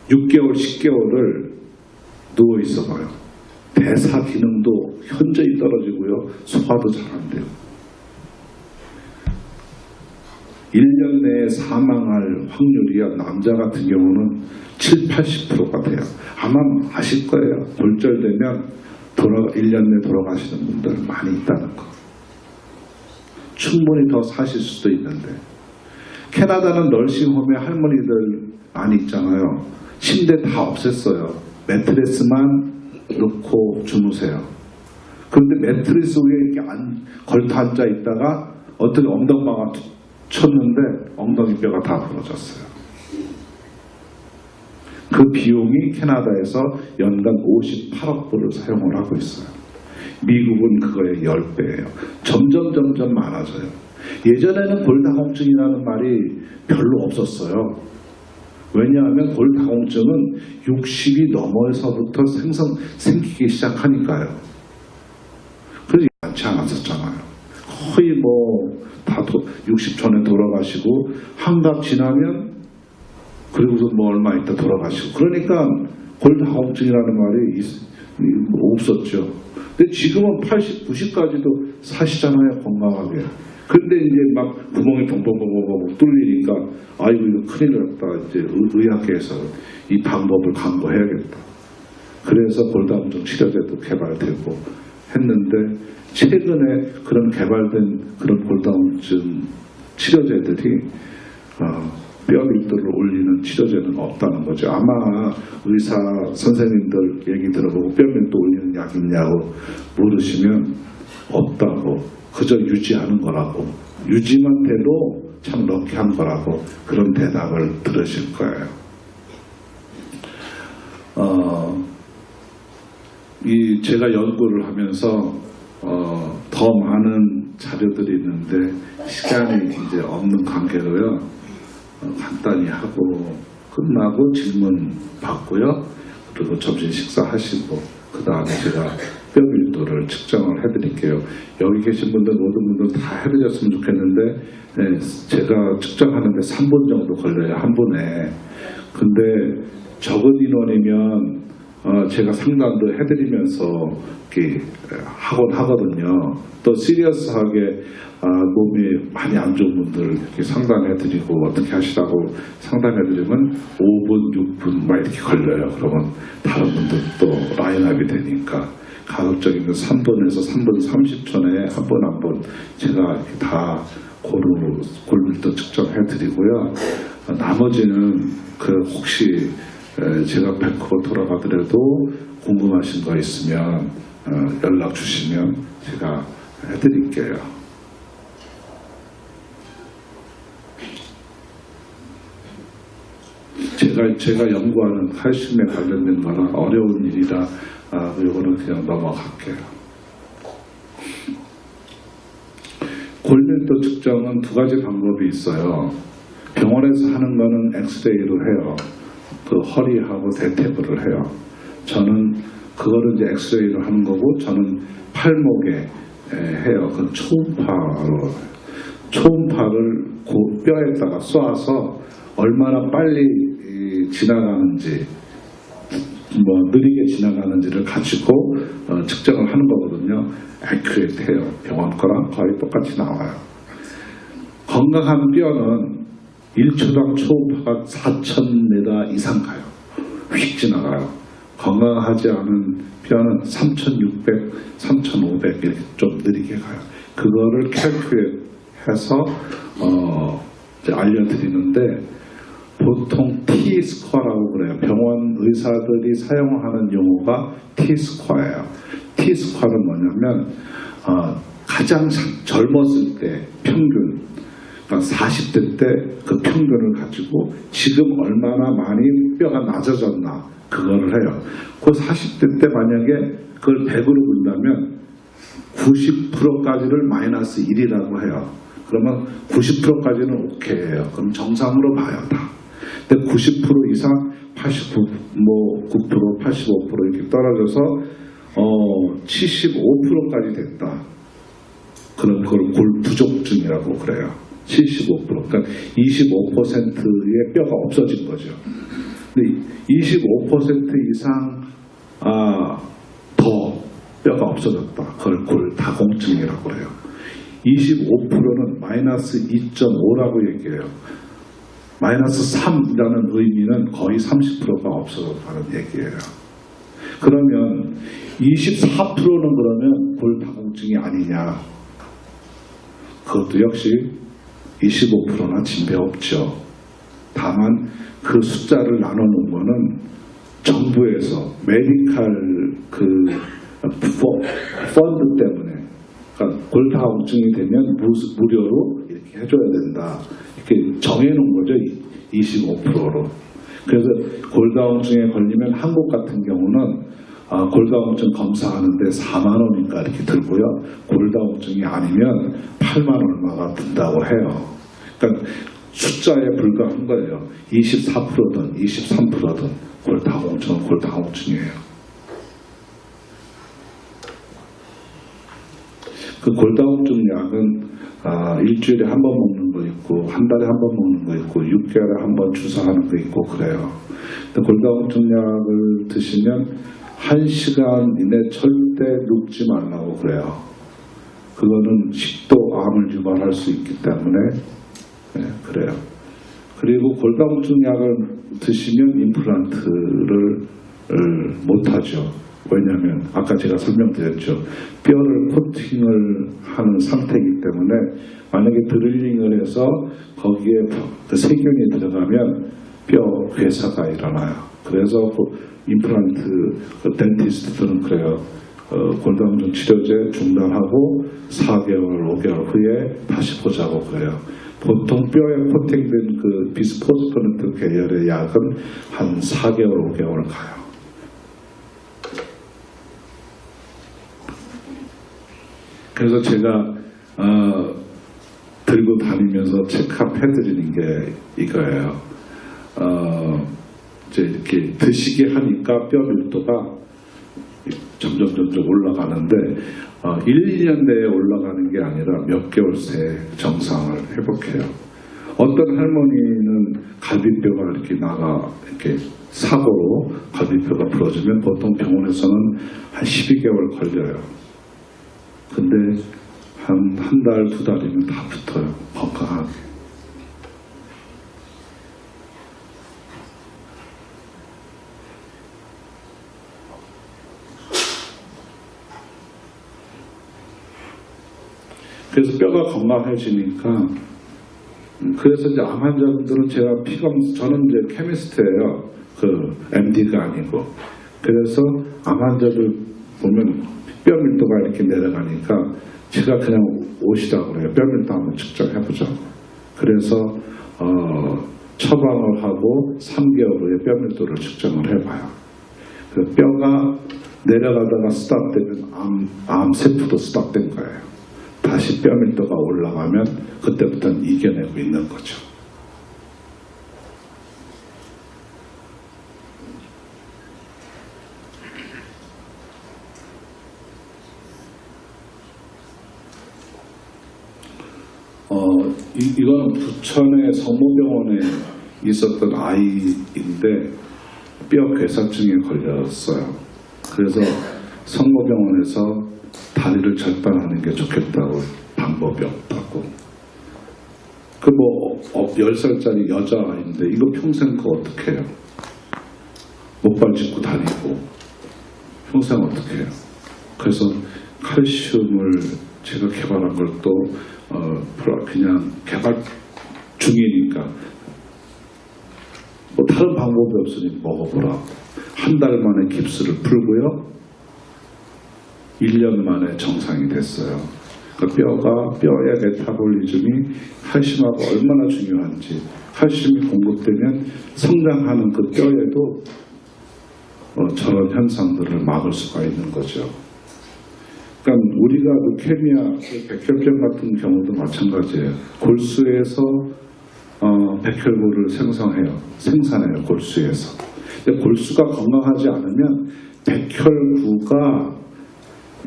6개월, 10개월을 누워 있어 봐요. 대사 기능도 현저히 떨어지고요. 소화도 잘 안 돼요. 1년 내에 사망할 확률이요. 남자 같은 경우는 7, 80%가 돼요. 아마 아실 거예요. 골절되면 1년 내에 돌아가시는 분들 많이 있다는 거. 충분히 더 사실 수도 있는데. 캐나다는 널싱홈에 할머니들 많이 있잖아요. 침대 다 없앴어요. 매트리스만 놓고 주무세요. 그런데 매트리스 위에 이렇게 걸터 앉아 있다가 어떻게 엉덩방아 쳤는데 엉덩이 뼈가 다 부러졌어요. 그 비용이 캐나다에서 연간 58억 불을 사용을 하고 있어요. 미국은 그거의 10배예요. 점점 많아져요. 예전에는 골다공증이라는 말이 별로 없었어요. 왜냐하면 골다공증은 60이 넘어서부터 생기기 시작하니까요. 그래서 많지 않았었잖아요. 거의 다 60 전에 돌아가시고 한갑 지나면 그리고서 얼마 있다 돌아가시고 그러니까 골다공증이라는 말이 없었죠. 근데 지금은 80, 90까지도 사시잖아요. 건강하게. 근데 이제 막 구멍이 벙벙벙벙 뚫리니까 아이고 이거 큰일 났다. 이제 의학계에서 이 방법을 강구해야겠다. 그래서 골다공증 치료제도 개발되고 했는데 최근에 그런 개발된 그런 골다공증 치료제들이 뼈 밀도를 올리는 치료제는 없다는 거죠. 아마 의사 선생님들 얘기 들어보고 뼈 밀도 올리는 약이 있냐고 물으시면 없다고. 그저 유지하는 거라고. 유지만 돼도 참 럭키한 거라고 그런 대답을 들으실 거예요. 제가 연구를 하면서 더 많은 자료들이 있는데 시간이 이제 없는 관계로요. 간단히 하고 끝나고 질문 받고요. 그리고 점심 식사하시고 그 다음에 제가 뼈 밀도 분들을 측정을 해드릴게요. 여기 계신 분들 모든 분들 다 해드렸으면 좋겠는데 네, 제가 측정하는데 3분 정도 걸려요. 한 분에. 근데 적은 인원이면 제가 상담도 해드리면서 이렇게 하곤 하거든요. 또 시리어스하게 몸이 많이 안 좋은 분들 이렇게 상담해드리고 어떻게 하시라고 상담해드리면 5분, 6분 막 이렇게 걸려요. 그러면 다른 분들 또 라인업이 되니까 가급적이면 3분에서 3분 30초 내에 한 분 제가 이렇게 다 골밀도 측정해드리고요. 나머지는 혹시 제가 뵙고 돌아가더라도 궁금하신 거 있으면 연락 주시면 제가 해드릴게요. 제가 연구하는 칼슘에 관련된 거라 어려운 일이라 이거는 그냥 넘어갈게요. 골밀도 측정은 두 가지 방법이 있어요. 병원에서 하는 거는 엑스레이로 해요. 그 허리하고 대퇴부를 해요. 저는 그거를 이제 엑스레이로 하는 거고, 저는 팔목에 해요. 그 초음파를 뼈에다가 쏘아서 얼마나 빨리 지나가는지, 느리게 지나가는지를 가지고 측정을 하는 거거든요. 애큐레이트해요. 병원 거랑 거의 똑같이 나와요. 건강한 뼈는 1초당 초음파가 4,000m 이상 가요. 휙 지나가요. 건강하지 않은 뼈는 3,600, 3,500 이렇게 좀 느리게 가요. 그거를 캘큘레이트해서 알려드리는데, 보통 T-스코어라고 그래요. 병원 의사들이 사용하는 용어가 T-스코어예요. T-스코어는 뭐냐면 가장 젊었을 때 평균, 그러니까 40대 때 그 평균을 가지고 지금 얼마나 많이 뼈가 낮아졌나 그거를 해요. 그 40대 때 만약에 그걸 100으로 본다면 90%까지를 마이너스 1이라고 해요. 그러면 90%까지는 오케이예요. 그럼 정상으로 봐요, 다. 근데 90% 이상 89, 9%, 85% 이렇게 떨어져서 75%까지 됐다. 그럼 그걸 골부족증이라고 그래요. 75%. 그러니까 25%의 뼈가 없어진 거죠. 근데 25% 이상 더 뼈가 없어졌다. 그걸 골다공증이라고 해요. 25%는 마이너스 2.5라고 얘기해요. 마이너스 3이라는 의미는 거의 30%가 없어졌다는 얘기예요. 그러면 24%는 그러면 골다공증이 아니냐? 그것도 역시 25%나 진배 없죠. 다만 그 숫자를 나눠놓은 거는 정부에서 메디칼 펀드 때문에, 그러니까 골다공증이 되면 무료로 이렇게 해줘야 된다. 이렇게 정해놓은 거죠. 25%로. 그래서 골다공증에 걸리면 한국 같은 경우는 골다공증 검사하는데 4만 원인가 이렇게 들고요. 골다공증이 아니면 8만 얼마가 든다고 해요. 그러니까 숫자에 불과한 거예요. 24%든 23%든 골다공증은 골다공증이에요. 그 골다공증 약은 일주일에 한 번 먹는 거 있고, 한 달에 한 번 먹는 거 있고, 6개월에 한 번 주사하는 거 있고 그래요. 근데 골다공증 약을 드시면 1시간 이내 절대 눕지 말라고 그래요. 그거는 식도암을 유발할 수 있기 때문에 그래요. 그리고 골다공증 약을 드시면 임플란트를 못하죠. 왜냐하면 아까 제가 설명드렸죠. 뼈를 코팅을 하는 상태이기 때문에 만약에 드릴링을 해서 거기에 그 세균이 들어가면 뼈 괴사가 일어나요. 그래서 임플란트 덴티스트들은 그래요. 골다공증 치료제 중단하고 4개월, 5개월 후에 다시 보자고 그래요. 보통 뼈에 코팅된 그 비스포스포네트 계열의 약은 한 4개월, 5개월 가요. 그래서 제가 들고 다니면서 체크업 해드리는 게 이거예요. 이제 이렇게 드시게 하니까 뼈 밀도가 점점 올라가는데 1, 2년 내에 올라가는 게 아니라 몇 개월 새에 정상을 회복해요. 어떤 할머니는 갈비뼈가 이렇게 이렇게 사고로 갈비뼈가 부러지면 보통 병원에서는 한 12개월 걸려요. 근데 한 달, 2달이면 다 붙어요. 건강하게. 그래서 뼈가 건강해지니까 그래서 이제 암 환자분들은 제가 저는 이제 케미스트예요. 그 MD가 아니고. 그래서 암 환자들 보면 뼈 밀도가 이렇게 내려가니까 제가 그냥 오시라고 그래요. 뼈 밀도 한번 측정해보자고. 그래서 처방을 하고 3개월 후에 뼈 밀도를 측정을 해봐요. 그 뼈가 내려가다가 스탑되면 암 세포도 스탑된 거예요. 다시 뼈 밀도가 올라가면 그때부터는 이겨내고 있는 거죠. 이거는 부천의 성모병원에 있었던 아이인데 뼈 괴사증에 걸렸어요. 그래서 성모병원에서 다리를 절단하는 게 좋겠다고 방법이 없다고. 10살짜리 여자아이인데 이거 평생 그거 어떻게 해요? 목발 짚고 다니고 평생 어떻게 해요? 그래서 칼슘을 제가 개발한 걸 또 그냥 개발 중이니까 다른 방법이 없으니 먹어보라고. 한 달 만에 깁스를 풀고요. 1년 만에 정상이 됐어요. 그러니까 뼈의 메타볼리즘이 칼슘하고 얼마나 중요한지, 칼슘이 공급되면 성장하는 그 뼈에도 저런 현상들을 막을 수가 있는 거죠. 그러니까 우리가 루케미아, 백혈병 같은 경우도 마찬가지예요. 골수에서 백혈구를 생산해요. 골수에서. 근데 골수가 건강하지 않으면 백혈구가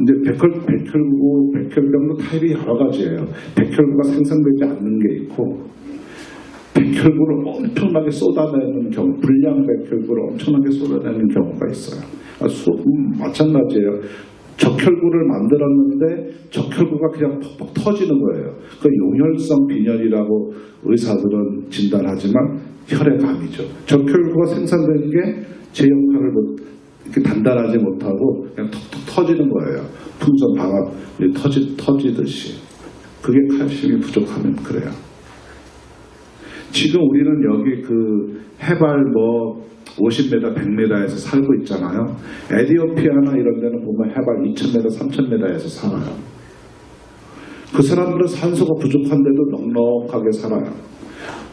이제 백혈병도 타입이 여러 가지예요. 백혈구가 생성되지 않는 게 있고, 백혈구를 엄청나게 쏟아내는 경우, 불량 백혈구를 엄청나게 쏟아내는 경우가 있어요. 마찬가지예요. 적혈구를 만들었는데 적혈구가 그냥 퍽퍽 터지는 거예요. 그 용혈성 빈혈이라고 의사들은 진단하지만 혈액암이죠. 적혈구가 생산되는 게 제 역할을 이렇게 단단하지 못하고 그냥 톡톡 터지는 거예요. 풍선 방압 터지듯이. 그게 칼슘이 부족하면 그래요. 지금 우리는 여기 그 해발 50m, 100m에서 살고 있잖아요. 에티오피아나 이런 데는 보면 해발 2000m, 3000m에서 살아요. 그 사람들은 산소가 부족한데도 넉넉하게 살아요.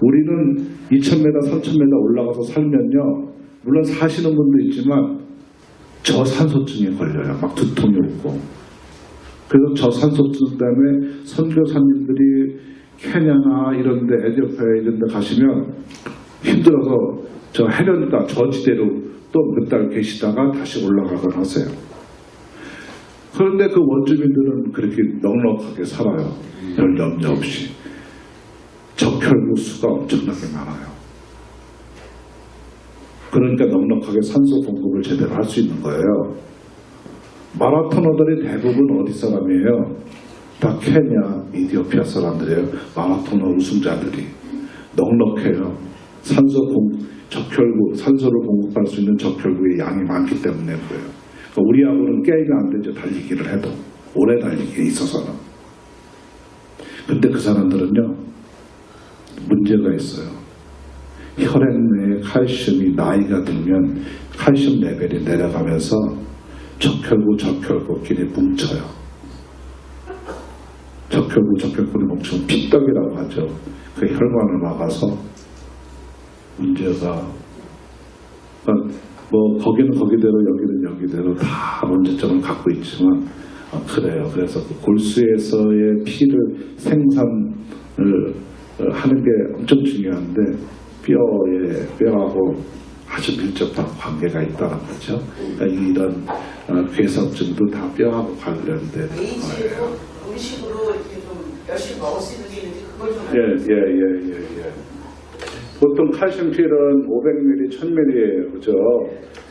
우리는 2000m, 3000m 올라가서 살면요, 물론 사시는 분도 있지만 저산소증에 걸려요. 막 두통이 오고. 그래서 저산소증 때문에 선교사님들이 케냐나 이런 데, 에티오피아 이런 데 가시면 힘들어서 저 해변가 저지대로 또 몇 달 계시다가 다시 올라가곤 하세요. 그런데 그 원주민들은 그렇게 넉넉하게 살아요. 별 염려 없이. 적혈구 수가 엄청나게 많아요. 그러니까 넉넉하게 산소 공급을 제대로 할 수 있는 거예요. 마라토너들이 대부분 어디 사람이에요? 다 케냐, 이디오피아 사람들이에요. 마라토너 우승자들이. 넉넉해요. 산소를 공급할 수 있는 적혈구의 양이 많기 때문에 그래요. 그러니까 우리하고는 게임이 안 되죠. 달리기를 해도. 오래 달리기에 있어서는. 근데 그 사람들은요, 문제가 있어요. 혈액 내에 칼슘이 나이가 들면 칼슘 레벨이 내려가면서 적혈구끼리 뭉쳐요. 적혈구를 뭉치면 핏떡이라고 하죠. 그 혈관을 막아서 문제가, 거기는 거기대로 여기는 여기대로 다 문제점을 갖고 있지만 그래요. 그래서 그 골수에서의 피를 생산을 하는 게 엄청 중요한데 뼈하고 아주 밀접한 관계가 있다는 거죠. 그러니까 이런 괴석증도 다 뼈하고 관련된 거예요. 음식으로 이렇게 좀 열심히 먹을 수 있는 게 있는데 그걸 좀 예. 보통 칼슘 필은 500ml, 1000ml예요. 그죠?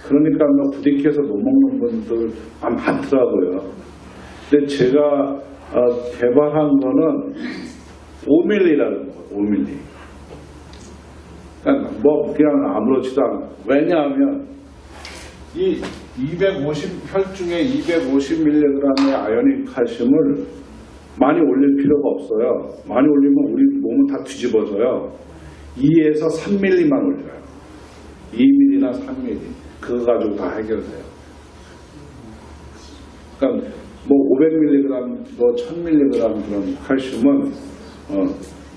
그러니까 뭐 부딪혀서 못 먹는 분들 많더라고요. 근데 제가 개발한 거는 5ml라는 거예요. 5ml. 그러니까 뭐 그냥 아무렇지도 않고. 왜냐하면 이 혈중에 250mg의 아연인 칼슘을 많이 올릴 필요가 없어요. 많이 올리면 우리 몸은 다 뒤집어져요. 2에서 3mm만 올려요. 2mm나 3mm. 그거 가지고 다 해결돼요. 그러니까 뭐 500mg, 뭐 1000mg 그런 칼슘은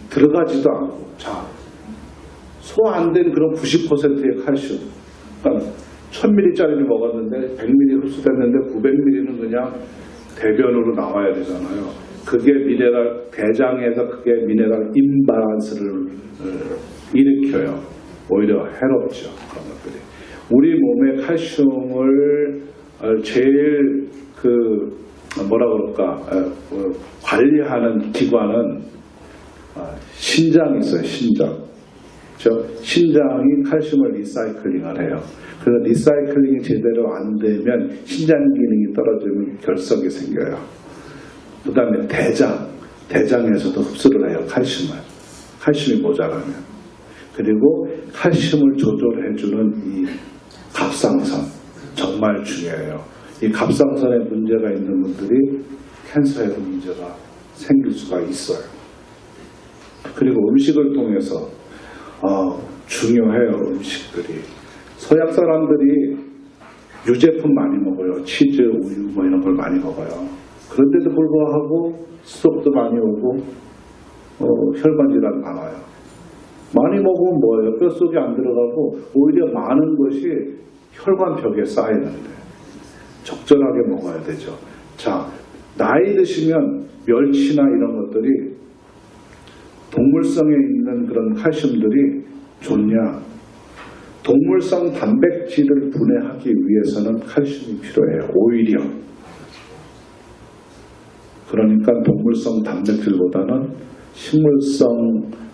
들어가지도 않고, 자, 소화 안 된 그런 90%의 칼슘. 그러니까 1000ml짜리를 먹었는데 100ml 흡수됐는데 900ml는 그냥 대변으로 나와야 되잖아요. 그게 미네랄, 대장에서 그게 미네랄 임바란스를 일으켜요. 오히려 해롭죠. 그런 것들이. 우리 몸의 칼슘을 제일 관리하는 기관은 신장이 있어요. 신장. 신장이 칼슘을 리사이클링을 해요. 그래서 리사이클링이 제대로 안 되면 신장 기능이 떨어지면 결석이 생겨요. 그 다음에 대장에서도 흡수를 해요. 칼슘이 모자라면. 그리고 칼슘을 조절해주는 이 갑상선 정말 중요해요. 이 갑상선에 문제가 있는 분들이 캔서에도 문제가 생길 수가 있어요. 그리고 음식을 통해서 중요해요. 음식들이. 서양 사람들이 유제품 많이 먹어요. 치즈, 우유 뭐 이런 걸 많이 먹어요. 그런데도 불구하고 스트로크도 많이 오고 혈관 질환 많아요. 많이 먹으면 뭐예요? 뼛속에 안 들어가고 오히려 많은 것이 혈관벽에 쌓이는데 적절하게 먹어야 되죠. 자, 나이 드시면 멸치나 이런 것들이 동물성에 있는 그런 칼슘들이 좋냐? 동물성 단백질을 분해하기 위해서는 칼슘이 필요해요. 오히려. 그러니까 동물성 단백질보다는 식물성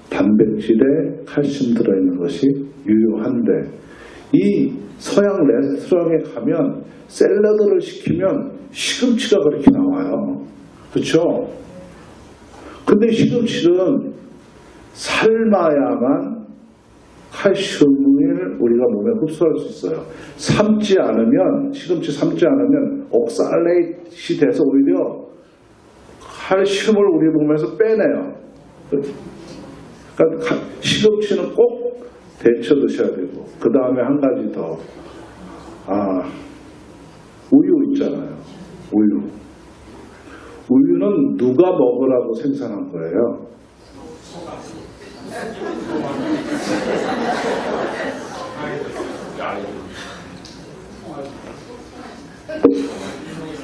단백질에 칼슘 들어있는 것이 유효한데, 이 서양 레스토랑에 가면 샐러드를 시키면 시금치가 그렇게 나와요. 그렇죠? 근데 시금치는 삶아야만 칼슘을 우리가 몸에 흡수할 수 있어요. 시금치 삶지 않으면 옥살레이트이 돼서 오히려 칼슘을 우리 몸에서 빼내요. 그러니까 시금치는 꼭 데쳐 드셔야 되고, 그 다음에 한 가지 더, 우유 있잖아요. 우유는 누가 먹으라고 생산한 거예요?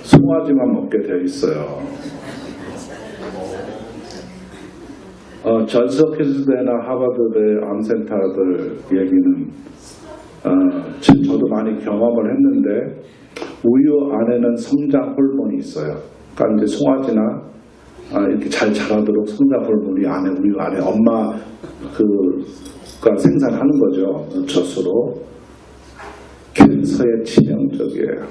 송아지만 먹게 되어 있어요. 존스 홉킨스대나 하버드대 암센터들 얘기는 저도 많이 경험을 했는데, 우유 안에는 성장 호르몬이 있어요. 그러니까 이제 송아지나 이렇게 잘 자라도록 성장 호르몬이 우유 안에 엄마가 생산하는 거죠. 젖으로. 캔서에 치명적이에요.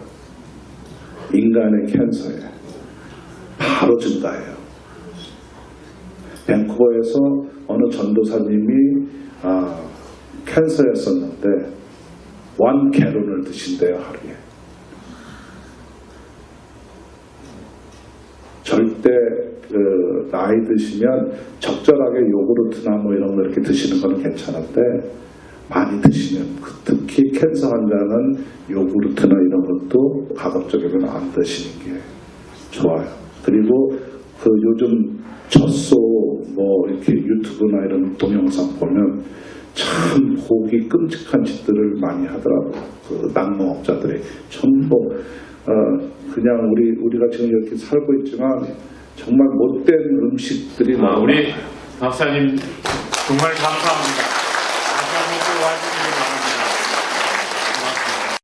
인간의 캔서에 바로 증가해요. 밴쿠버에서 어느 전도사님이 캔서였었는데 1갤론을 드신대요, 하루에. 절대 나이 드시면 적절하게 요구르트나 뭐 이런 거 이렇게 드시는 건 괜찮은데, 많이 드시면, 특히 캔서 환자는 요구르트나 이런 것도 가급적이면 안 드시는 게 좋아요. 그리고 요즘 젖소 뭐 이렇게 유튜브나 이런 동영상 보면 참 보기 끔찍한 짓들을 많이 하더라고요. 낙농업자들이 전부 그냥 우리가 지금 이렇게 살고 있지만 정말 못된 음식들이 우리 박사님 정말 감사합니다.